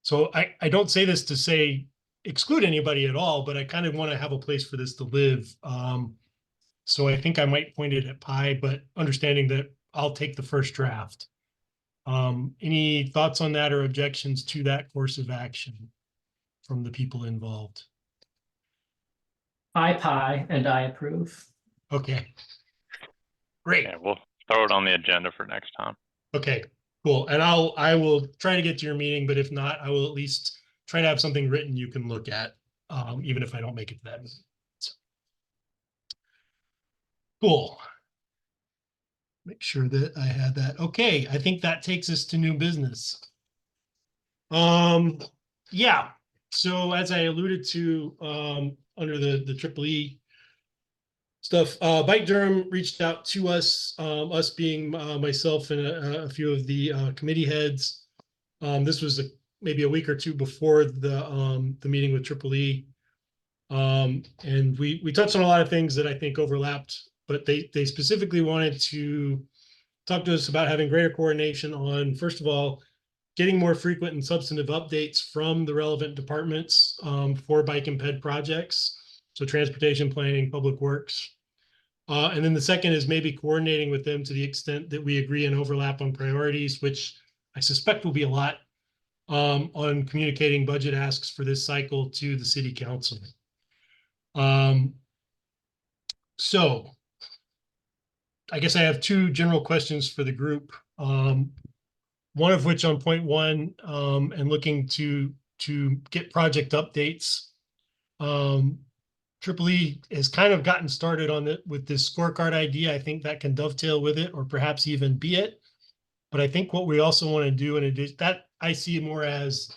So I don't say this to say exclude anybody at all, but I kind of want to have a place for this to live. So I think I might point it at Pi, but understanding that I'll take the first draft. Any thoughts on that or objections to that course of action from the people involved? Pi, and I approve. Okay. Great. Yeah, we'll throw it on the agenda for next time. Okay, cool. And I will try to get to your meeting, but if not, I will at least try to have something written you can look at, even if I don't make it to that meeting. So. Cool. Make sure that I had that. Okay, I think that takes us to new business. Yeah. So as I alluded to, under the Triple E stuff, Bike Durham reached out to us, us being myself and a few of the committee heads. This was maybe a week or two before the meeting with Triple E. And we touched on a lot of things that I think overlapped, but they specifically wanted to talk to us about having greater coordination on, first of all, getting more frequent and substantive updates from the relevant departments for bike and ped projects. So transportation planning, public works. And then the second is maybe coordinating with them to the extent that we agree and overlap on priorities, which I suspect will be a lot, on communicating budget asks for this cycle to the city council. So I guess I have two general questions for the group. One of which on point one, and looking to get project updates. Triple E has kind of gotten started on it with this scorecard idea. I think that can dovetail with it, or perhaps even be it. But I think what we also want to do, and it is that I see more as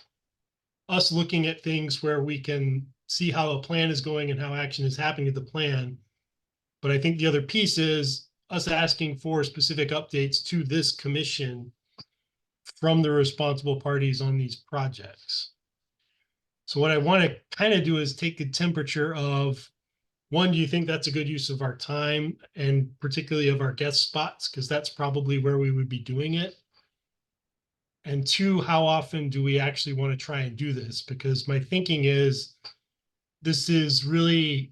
us looking at things where we can see how a plan is going and how action is happening to the plan. But I think the other piece is us asking for specific updates to this commission from the responsible parties on these projects. So what I want to kind of do is take the temperature of, one, do you think that's a good use of our time, and particularly of our guest spots, because that's probably where we would be doing it? And two, how often do we actually want to try and do this? Because my thinking is this is really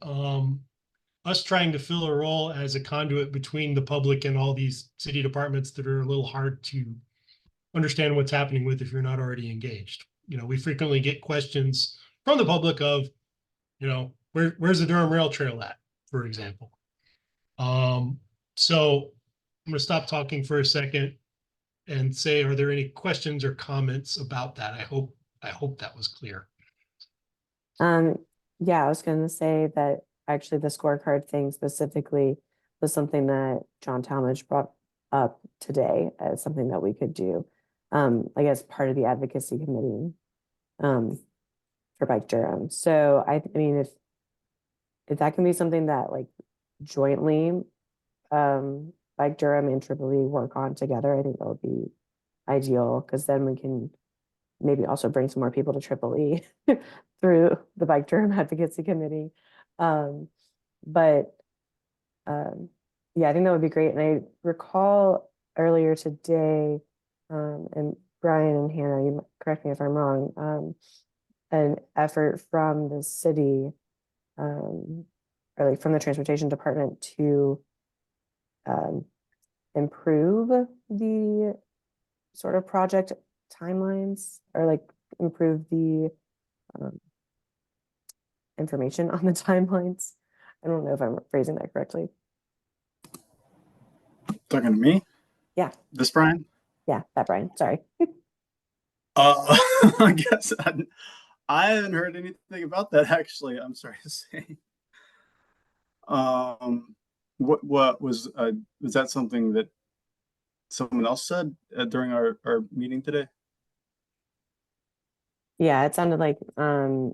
us trying to fill a role as a conduit between the public and all these city departments that are a little hard to understand what's happening with if you're not already engaged. You know, we frequently get questions from the public of, you know, where's the Durham Rail Trail at, for example. So I'm going to stop talking for a second and say, are there any questions or comments about that? I hope that was clear. Yeah, I was going to say that actually the scorecard thing specifically was something that John Talmadge brought up today as something that we could do, I guess part of the advocacy committee for Bike Durham. So I mean, if that can be something that like jointly Bike Durham and Triple E work on together, I think that would be ideal, because then we can maybe also bring some more people to Triple E through the Bike Durham Advocacy Committee. Yeah, I think that would be great. And I recall earlier today, and Brian and Hannah, you correct me if I'm wrong, an effort from the city, or like from the transportation department to improve the sort of project timelines, or like improve the information on the timelines. I don't know if I'm phrasing that correctly. Talking to me? Yeah. This Brian? Yeah, that Brian. Sorry. I guess I haven't heard anything about that, actually. I'm sorry to say. What was that something that someone else said during our meeting today? Yeah, it sounded like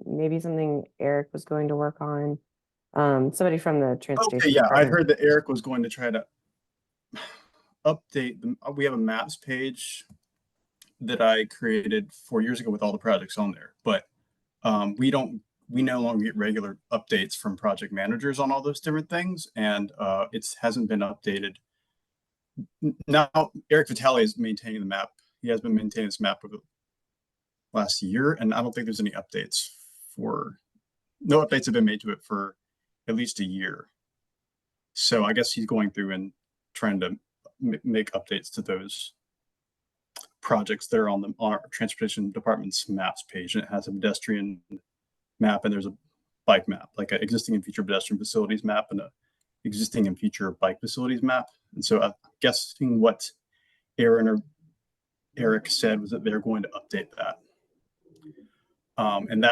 maybe something Eric was going to work on. Somebody from the transportation. Okay, yeah, I department. heard that Eric was going to try to update them. We have a maps page that I created 4 years ago with all the projects on there, but we no longer get regular updates from project managers on all those different things, and it hasn't been updated. Now Eric Vitale is maintaining the map. He has been maintaining this map over the last year, and I don't think there's any updates no updates have been made to it for at least a year. So I guess he's going through and trying to make updates to those projects that are on our transportation department's maps page. And it has a pedestrian map, and there's a bike map, like an existing and future pedestrian facilities map and a existing and future bike facilities map. And so I'm guessing what Aaron or Eric said was that they're going to update that. And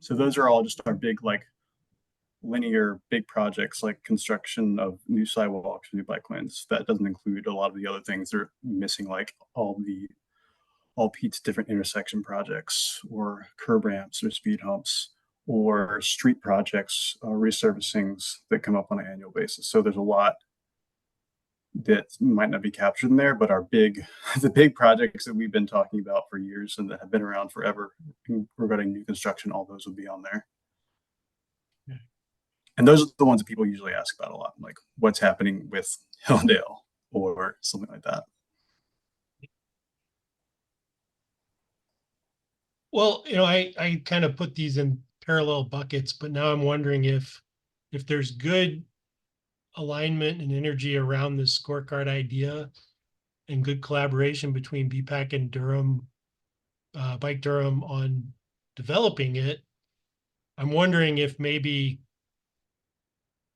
so those are all just our big, like, linear big projects, like construction of new sidewalks, new bike lanes. That doesn't include a lot of the other things that are missing, like all Pete's different intersection projects, or curb ramps, or speed humps, or street projects, resurfacings that come up on an annual basis. So there's a lot that might not be captured in there, but the big projects that we've been talking about for years and that have been around forever regarding new construction, all those will be on there. Yeah. And those are the ones that people usually ask about a lot, like what's happening with Hilldale or something like that. Well, you know, I kind of put these in parallel buckets, but now I'm wondering if there's good alignment and energy around this scorecard idea and good collaboration between BPAC and Durham, Bike Durham, on developing it. I'm wondering if maybe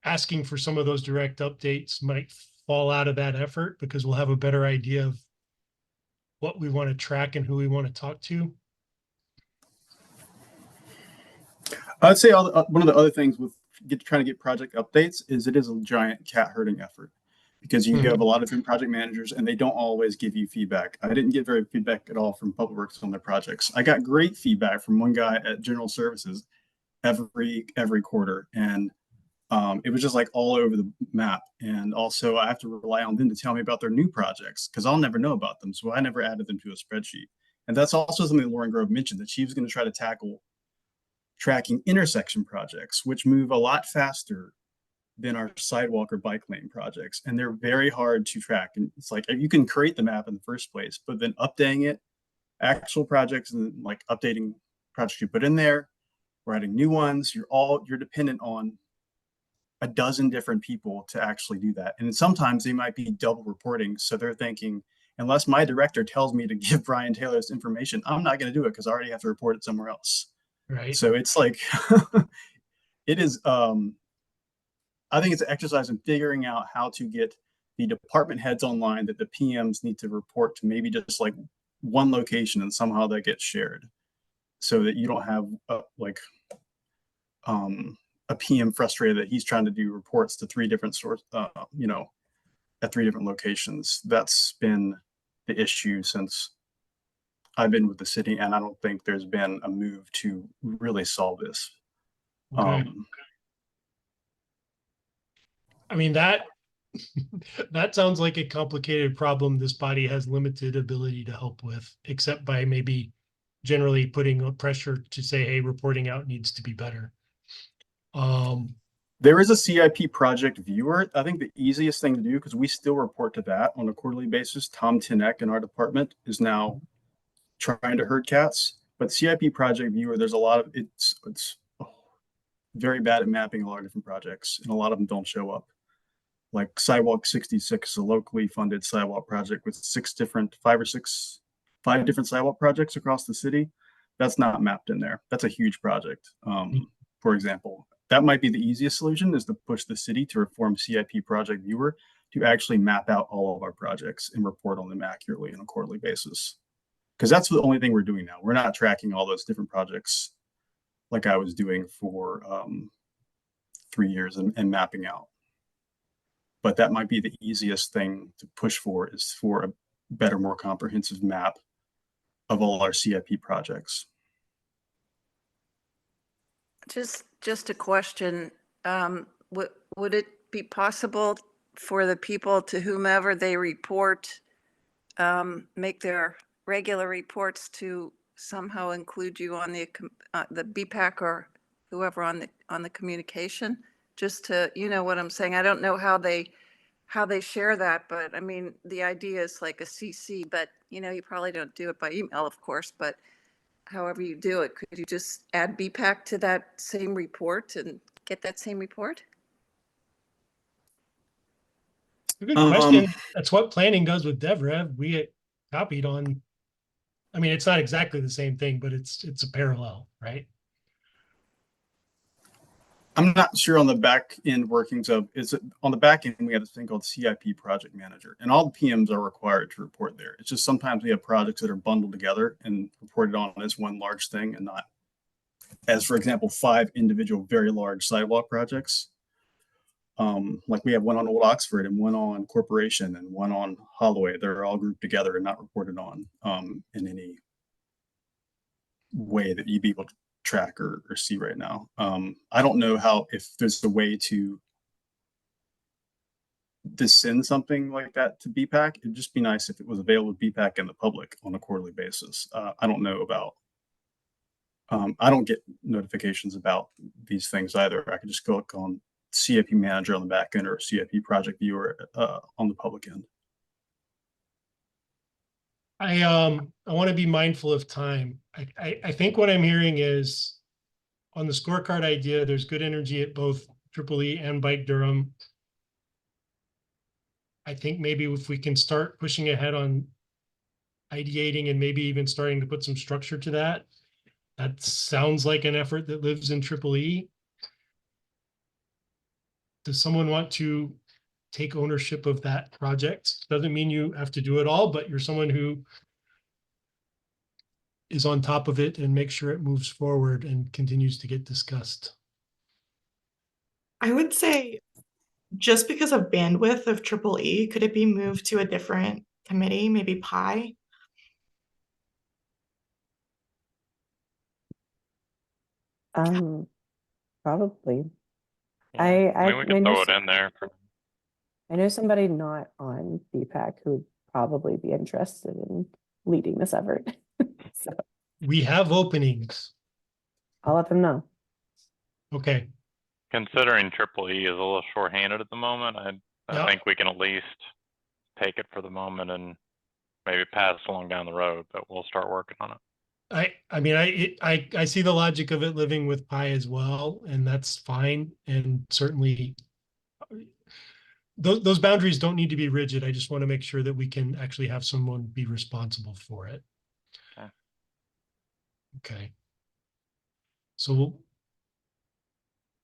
asking for some of those direct updates might fall out of that effort because we'll have a better idea of what we want to track and who we want to talk to. I'd say one of the other things with trying to get project updates is it is a giant cat herding effort because you have a lot of different project managers and they don't always give you feedback. I didn't get very feedback at all from Public Works on their projects. I got great feedback from one guy at General Services every quarter, and it was just like all over the map. And also I have to rely on them to tell me about their new projects because I'll never know about them. So I never added them to a spreadsheet. And that's also something Lauren Grove mentioned, that she was going to try to tackle tracking intersection projects, which move a lot faster than our sidewalk or bike lane projects. And they're very hard to track. And it's like, you can create the map in the first place, but then updating it, actual projects and like updating projects you put in there, or adding new ones, you're dependent on a dozen different people to actually do that. And sometimes they might be double reporting. So they're thinking, unless my director tells me to give Brian Taylor this information, I'm not going to do it because I already have to report it somewhere else. Right. So it's like, it is, I think it's an exercise in figuring out how to get the department heads online that the PMs need to report to maybe just like one location and somehow that gets shared so that you don't have a PM frustrated that he's trying to do reports to three different sources, at three different locations. That's been the issue since I've been with the city, and I don't think there's been a move to really solve this. Okay. I mean, that sounds like a complicated problem this body has limited ability to help with, except by maybe generally putting a pressure to say, hey, reporting out needs to be better. There is a CIP project viewer. I think the easiest thing to do, because we still report to that on a quarterly basis. Tom Tinek in our department is now trying to herd cats, but CIP project viewer, there's a lot of, it's very bad at mapping a lot of different projects, and a lot of them don't show up. Like Sidewalk 66 is a locally funded sidewalk project with five different sidewalk projects across the city. That's not mapped in there. That's a huge project. For example, that might be the easiest solution, is to push the city to reform CIP project viewer to actually map out all of our projects and report on them accurately on a quarterly basis. Because that's the only thing we're doing now. We're not tracking all those different projects like I was doing for 3 years and mapping out. But that might be the easiest thing to push for, is for a better, more comprehensive map of all our CIP projects. Just a question. Would it be possible for the people to whomever they report, make their regular reports, to somehow include you on the BPAC or whoever on the communication? Just to, you know what I'm saying? I don't know how they share that, but I mean, the idea is like a CC, but you probably don't do it by email, of course, but however you do it, could you just add BPAC to that same report and get that same report? Good question. That's what planning does with DevRev. We get copied on. I mean, it's not exactly the same thing, but it's a parallel, right? I'm not sure on the back end workings of, on the back end, we have this thing called CIP project manager, and all the PMs are required to report there. It's just sometimes we have projects that are bundled together and reported on as one large thing, and not as, for example, 5 individual very large sidewalk projects. Like we have one on Old Oxford and one on Corporation and one on Holloway. They're all grouped together and not reported on in any way that you'd be able to track or see right now. I don't know if there's a way to send something like that to BPAC. It'd just be nice if it was available to BPAC and the public on a quarterly basis. I don't know about, I don't get notifications about these things either. I could just click on CIP manager on the back end or CIP project viewer on the public end. I want to be mindful of time. I think what I'm hearing is, on the scorecard idea, there's good energy at both Triple E and Bike Durham. I think maybe if we can start pushing ahead on ideating and maybe even starting to put some structure to that, that sounds like an effort that lives in Triple E. does someone want to take ownership of that project? Doesn't mean you have to do it all, but you're someone who is on top of it and make sure it moves forward and continues to get discussed. I would say just because of bandwidth of Triple E, could it be moved to a different committee, maybe PI? Probably. I mean, we can know throw it in there. I know somebody not on BPAC who would probably be interested in leading this effort. So We have openings. I'll let them know. Okay. Considering Triple E is a little shorthanded at the moment, I Yep. think we can at least take it for the moment and maybe pass along down the road, but we'll start working on it. I mean, I see the logic of it living with Pi as well, and that's fine. And certainly those boundaries don't need to be rigid. I just want to make sure that we can actually have someone be responsible for it. Okay. Okay. So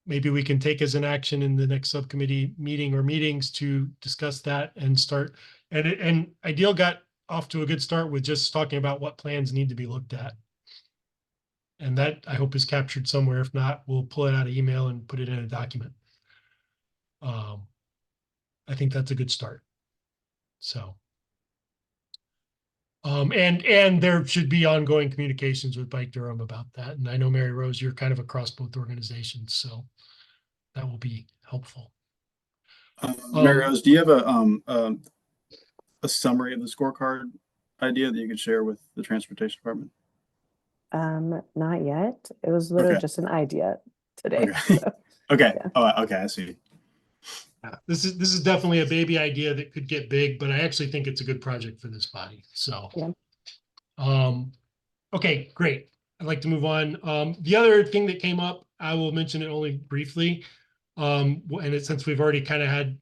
maybe we can take as an action in the next subcommittee meeting or meetings to discuss that and start. And Ideal got off to a good start with just talking about what plans need to be looked at. And that I hope is captured somewhere. If not, we'll pull it out of email and put it in a document. I think that's a good start. So. And there should be ongoing communications with Bike Durham about that. And I know Mary Rose, you're kind of across both organizations, so that will be helpful. Mary Rose, do you have a summary of the scorecard idea that you could share with the transportation department? Not yet. It was literally just an idea today. Okay. So, okay. yeah. Oh, okay. I see. This is definitely a baby idea that could get big, but I actually think it's a good project for this body. So, okay, great. I'd like to move on. The other thing that came up, I will mention it only briefly. And since we've already kind of had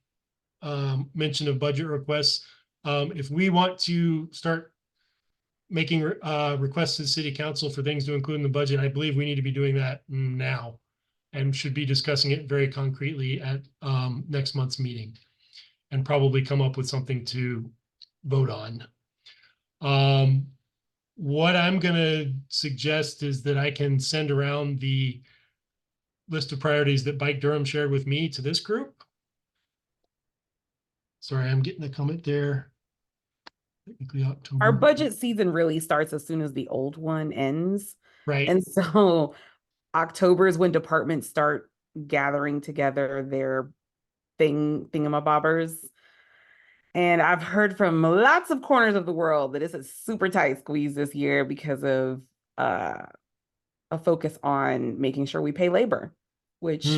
mention of budget requests, if we want to start making requests to the city council for things to include in the budget, I believe we need to be doing that now and should be discussing it very concretely at next month's meeting and probably come up with something to vote on. What I'm going to suggest is that I can send around the list of priorities that Bike Durham shared with me to this group. Sorry, I'm getting a comment there. Technically October. Our budget season really starts as soon as the old one ends. Right. And so October is when departments start gathering together their thingamabobbers. And I've heard from lots of corners of the world that it's a super tight squeeze this year because of a focus on making sure we pay labor, which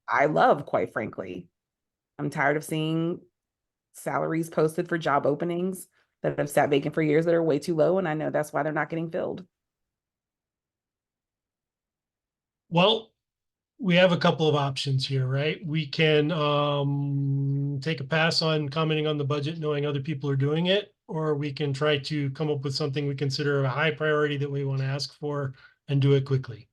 I love, quite frankly. I'm tired of seeing salaries posted for job openings that have sat vacant for years that are way too low, and I know that's why they're not getting filled. Well, we have a couple of options here, right? We can take a pass on commenting on the budget, knowing other people are doing it, or we can try to come up with something we consider a high priority that we want to ask for and do it quickly.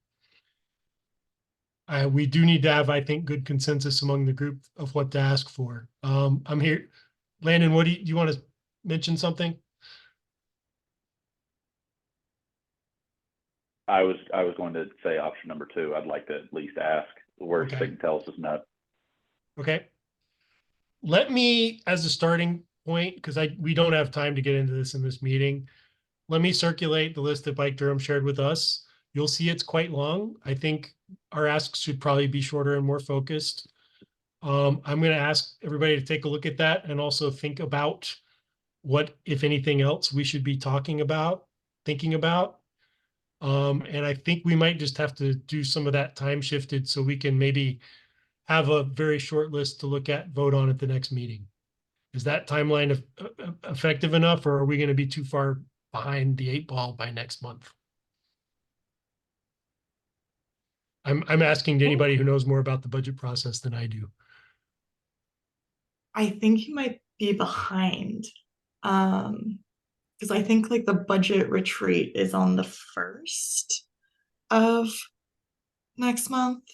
We do need to have, I think, good consensus among the group of what to ask for. I'm here. Landon, what do you want to mention something? I was going to say option number 2. I'd like to at least ask. The worst they can tell us is no. Okay. Let me, as a starting point, because we don't have time to get into this in this meeting, let me circulate the list that Bike Durham shared with us. You'll see it's quite long. I think our asks should probably be shorter and more focused. I'm going to ask everybody to take a look at that and also think about what, if anything else, we should be thinking about. And I think we might just have to do some of that time shifted so we can maybe have a very short list to look at, vote on at the next meeting. Is that timeline effective enough, or are we going to be too far behind the 8 ball by next month? I'm asking to anybody who knows more about the budget process than I do. I think you might be behind. Because I think like the budget retreat is on the 1st of next month.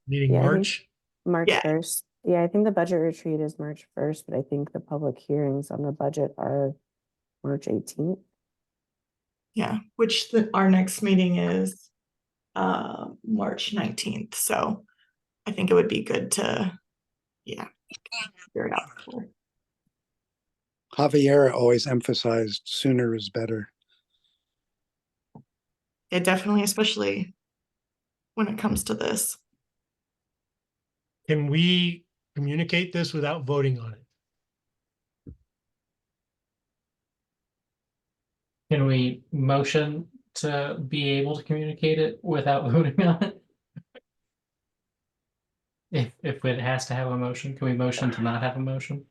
Meeting March. March Yeah. 1st. Yeah, I think the budget retreat is March 1st, but I think the public hearings on the budget are March 18th. Yeah, which our next meeting is March 19th. So I think it would be good to, yeah, figure it out before. Javier always emphasized sooner is better. Yeah, definitely, especially when it comes to this. Can we communicate this without voting on it? Can we motion to be able to communicate it without voting on it? If it has to have a motion, can we motion to not have a motion?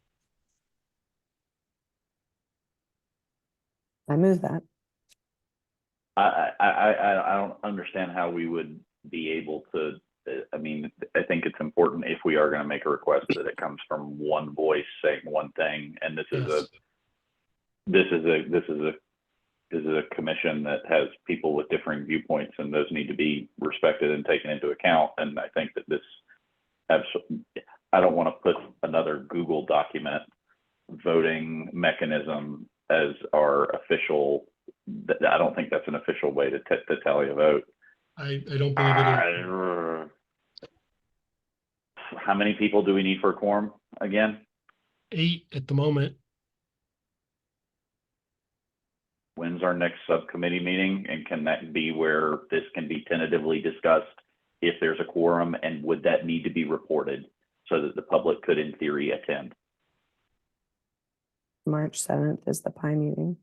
I move that. I don't understand how we would be able to. I mean, I think it's important if we are going to make a request that it comes from one voice saying one thing, and this is a commission that has people with differing viewpoints, and those need to be respected and taken into account. And I think that I don't want to put another Google document voting mechanism as our official. I don't think that's an official way to tally a vote. I don't believe it is. How many people do we need for a quorum again? 8 at the moment. When's our next subcommittee meeting? And can that be where this can be tentatively discussed if there's a quorum? And would that need to be reported so that the public could in theory attend? March 7th is the PI meeting.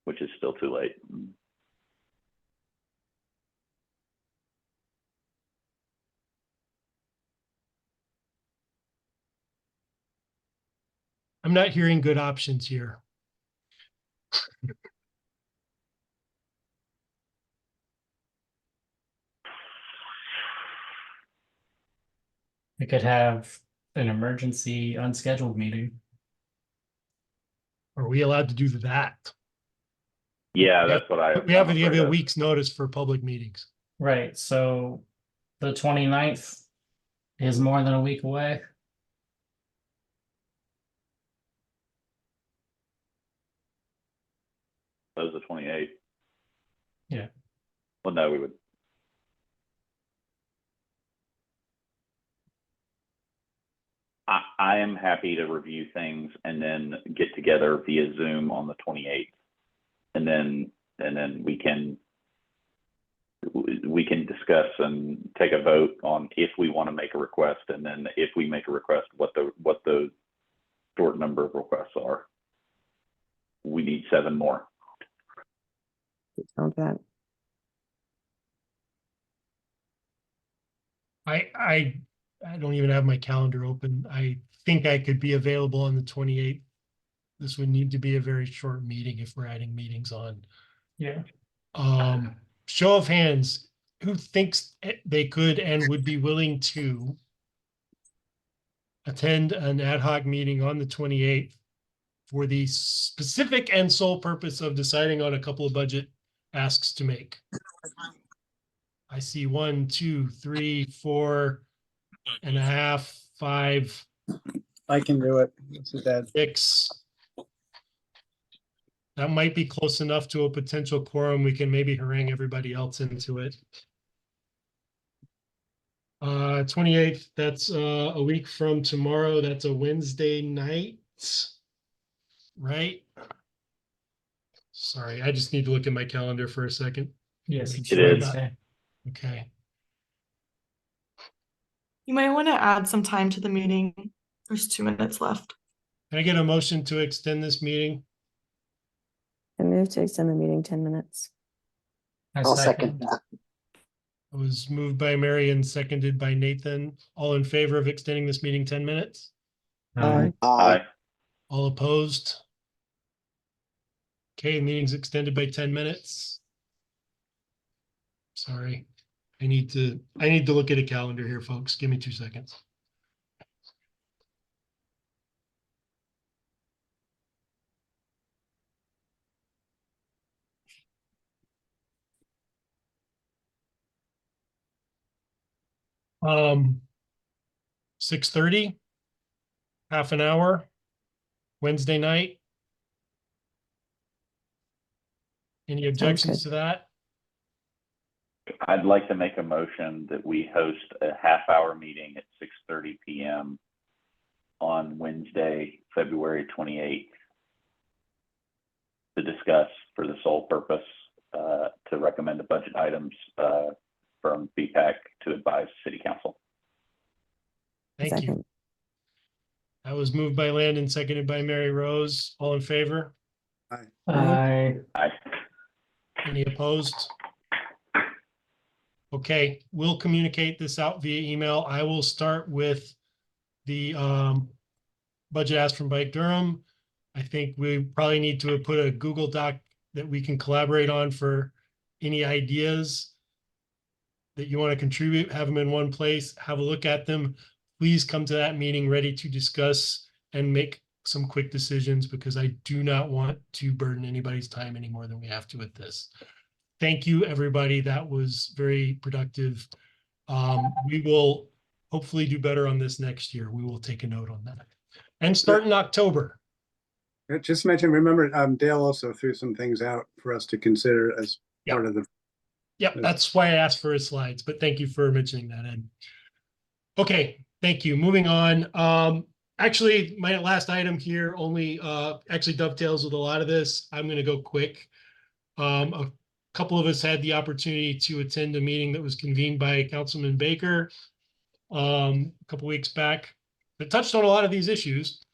Which is still too late. I'm not hearing good options here. We could have an emergency unscheduled meeting. Are we allowed to do that? Yeah, that's what We have a week's notice for public meetings. Right, so the 29th is more than a week away. That was the 28th. Yeah. Well, no, we would. I am happy to review things and then get together via Zoom on the 28th. And then we can discuss and take a vote on if we want to make a request, and then if we make a request, what the short number of requests are. We need 7 more. Sound that. I don't even have my calendar open. I think I could be available on the 28th. This would need to be a very short meeting if we're adding meetings on. Yeah. Show of hands, who thinks they could and would be willing to attend an ad hoc meeting on the 28th for the specific and sole purpose of deciding on a couple of budget asks to make? I see 1, 2, 3, 4 and a half, 5. I can do it. This is Ed. 6. That might be close enough to a potential quorum. We can maybe harangue everybody else into it. 28th, that's a week from tomorrow. That's a Wednesday night, right? Sorry, I just need to look at my calendar for a second. Yes, it's It is. Wednesday. Okay. You might want to add some time to the meeting. There's 2 minutes left. Can I get a motion to extend this meeting? I move to extend the meeting 10 minutes. I'll second that. It was moved by Mary and seconded by Nathan. All in favor of extending this meeting 10 minutes? Aye. Aye. All opposed? Okay, meeting's extended by 10 minutes. Sorry. I need to look at a calendar here, folks. Give me 2 seconds. 6:30, half an hour, Wednesday night. Any objections to that? I'd like to make a motion that we host a half-hour meeting at 6:30 p.m. on Wednesday, February 28th, to discuss for the sole purpose to recommend the budget items from BPAC to advise City Council. Thank you. That was moved by Landon, seconded by Mary Rose. All in favor? Aye. Aye. Any opposed? Okay, we'll communicate this out via email. I will start with the budget ask from Bike Durham. I think we probably need to put a Google Doc that we can collaborate on for any ideas that you want to contribute, have them in one place, have a look at them. Please come to that meeting ready to discuss and make some quick decisions, because I do not want to burden anybody's time any more than we have to with this. Thank you, everybody. That was very productive. We will hopefully do better on this next year. We will take a note on that. And start in October. Just mention, remember, Dale also threw some things out for us to consider as part of the. Yep, that's why I asked for his slides, but thank you for mentioning that, Ed. Okay, thank you. Moving on. Actually, my last item here only actually dovetails with a lot of this. I'm going to go quick. A couple of us had the opportunity to attend a meeting that was convened by Councilman Baker a couple weeks back that touched on a lot of these issues.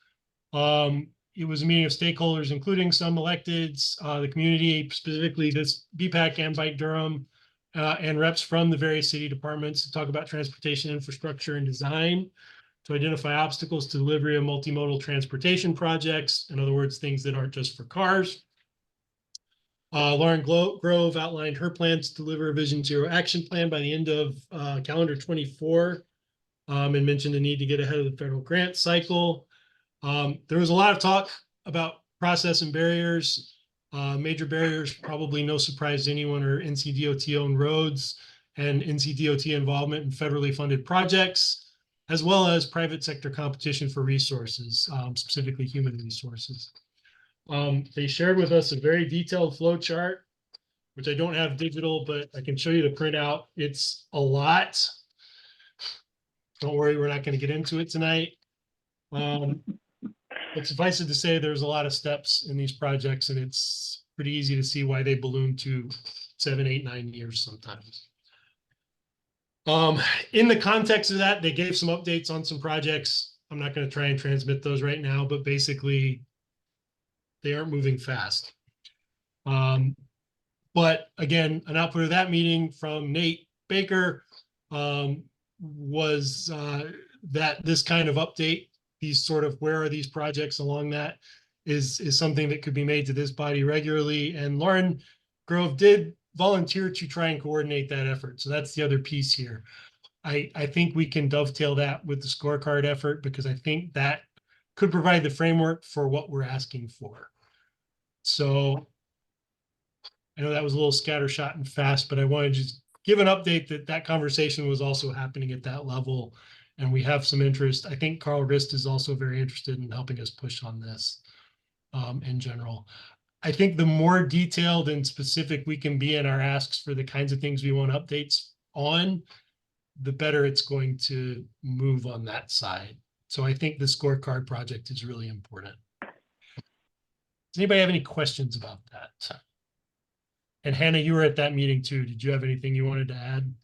It was a meeting of stakeholders, including some electeds, the community, specifically this BPAC and Bike Durham, and reps from the various city departments to talk about transportation infrastructure and design, to identify obstacles to delivery of multimodal transportation projects. In other words, things that aren't just for cars. Lauren Grove outlined her plans to deliver a Vision Zero action plan by the end of calendar 24, and mentioned the need to get ahead of the federal grant cycle. There was a lot of talk about process and barriers. Major barriers, probably no surprise to anyone, are NCDOT owned roads and NCDOT involvement in federally funded projects, as well as private sector competition for resources, specifically human resources. They shared with us a very detailed flow chart, which I don't have digital, but I can show you the printout. It's a lot. Don't worry, we're not going to get into it tonight. But suffice it to say, there's a lot of steps in these projects, and it's pretty easy to see why they balloon to 7, 8, 9 years sometimes. In the context of that, they gave some updates on some projects. I'm not going to try and transmit those right now, but basically they aren't moving fast. But again, an output of that meeting from Nate Baker was that this kind of update, these sort of where are these projects along that, is something that could be made to this body regularly. And Lauren Grove did volunteer to try and coordinate that effort. So that's the other piece here. I think we can dovetail that with the scorecard effort, because I think that could provide the framework for what we're asking for. So I know that was a little scattershot and fast, but I wanted to just give an update that that conversation was also happening at that level, and we have some interest. I think Carl Rist is also very interested in helping us push on this in general. I think the more detailed and specific we can be in our asks for the kinds of things we want updates on, the better it's going to move on that side. So I think the scorecard project is really important. Does anybody have any questions about that? And Hannah, you were at that meeting too. Did you have anything you wanted to add?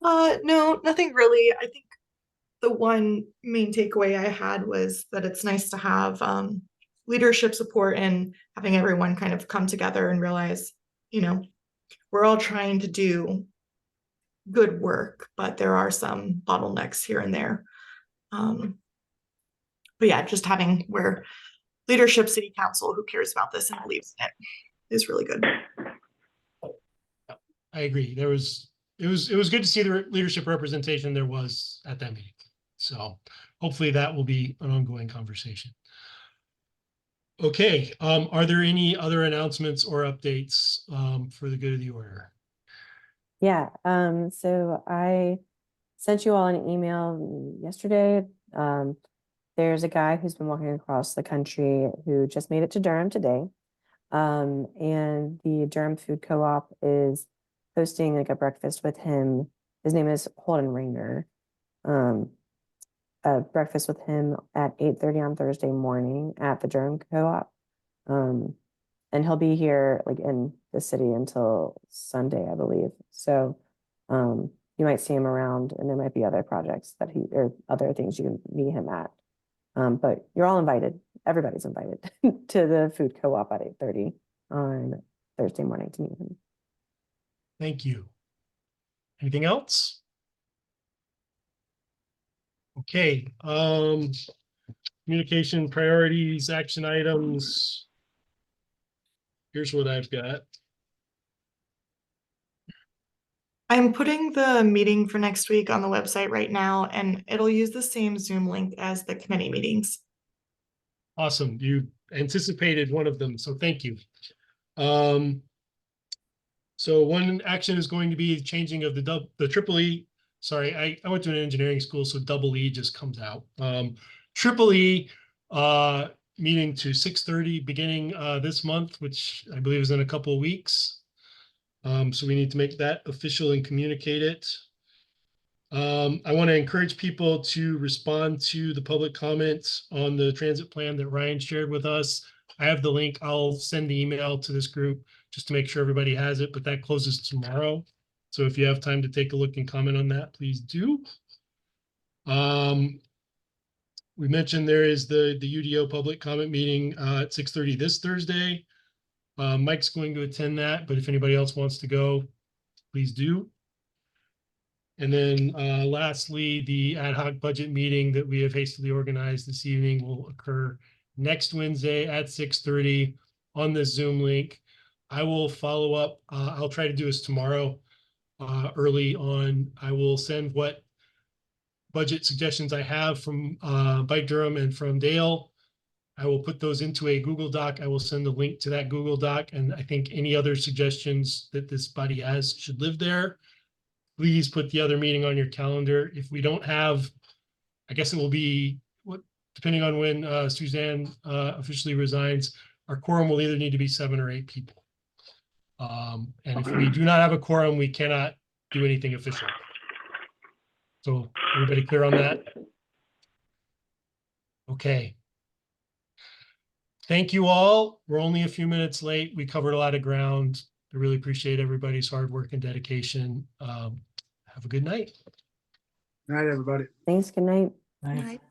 No, nothing really. I think the one main takeaway I had was that it's nice to have leadership support and having everyone kind of come together and realize, you know, we're all trying to do good work, but there are some bottlenecks here and there. But yeah, just having where leadership, city council who cares about this and believes in it is really good. I agree. It was good to see the leadership representation there was at that meeting. So hopefully that will be an ongoing conversation. Okay, are there any other announcements or updates for the good of the order? Yeah, so I sent you all an email yesterday. There's a guy who's been walking across the country who just made it to Durham today. And the Durham Food Co-op is hosting like a breakfast with him. His name is Holden Ringer. A breakfast with him at 8:30 on Thursday morning at the Durham Co-op. And he'll be here like in the city until Sunday, I believe. So you might see him around, and there might be other projects that he or other things you can meet him at. But you're all invited. Everybody's invited to the food co-op at 8:30 on Thursday morning to meet him. Thank you. Anything else? Okay, communication priorities, action items. Here's what I've got. I'm putting the meeting for next week on the website right now, and it'll use the same Zoom link as the committee meetings. Awesome. You anticipated one of them, so thank you. So one action is going to be changing of the triple E. Sorry, I went to an engineering school, so double E just comes out. Triple E meeting to 6:30 beginning this month, which I believe is in a couple of weeks. So we need to make that official and communicate it. I want to encourage people to respond to the public comments on the transit plan that Ryan shared with us. I have the link. I'll send the email to this group just to make sure everybody has it, but that closes tomorrow. So if you have time to take a look and comment on that, please do. We mentioned there is the UDO public comment meeting at 6:30 this Thursday. Mike's going to attend that, but if anybody else wants to go, please do. And then lastly, the ad hoc budget meeting that we have hastily organized this evening will occur next Wednesday at 6:30 on the Zoom link. I will follow up. I'll try to do this tomorrow early on. I will send what budget suggestions I have from Bike Durham and from Dale. I will put those into a Google Doc. I will send a link to that Google Doc. And I think any other suggestions that this body has should live there. Please put the other meeting on your calendar. If we don't have, I guess it will be, depending on when Suzanne officially resigns, our quorum will either need to be 7 or 8 people. And if we do not have a quorum, we cannot do anything official. So everybody clear on that? Okay. Thank you all. We're only a few minutes late. We covered a lot of ground. I really appreciate everybody's hard work and dedication. Have a good night. Good night, everybody. Thanks. Good night. Right. Right.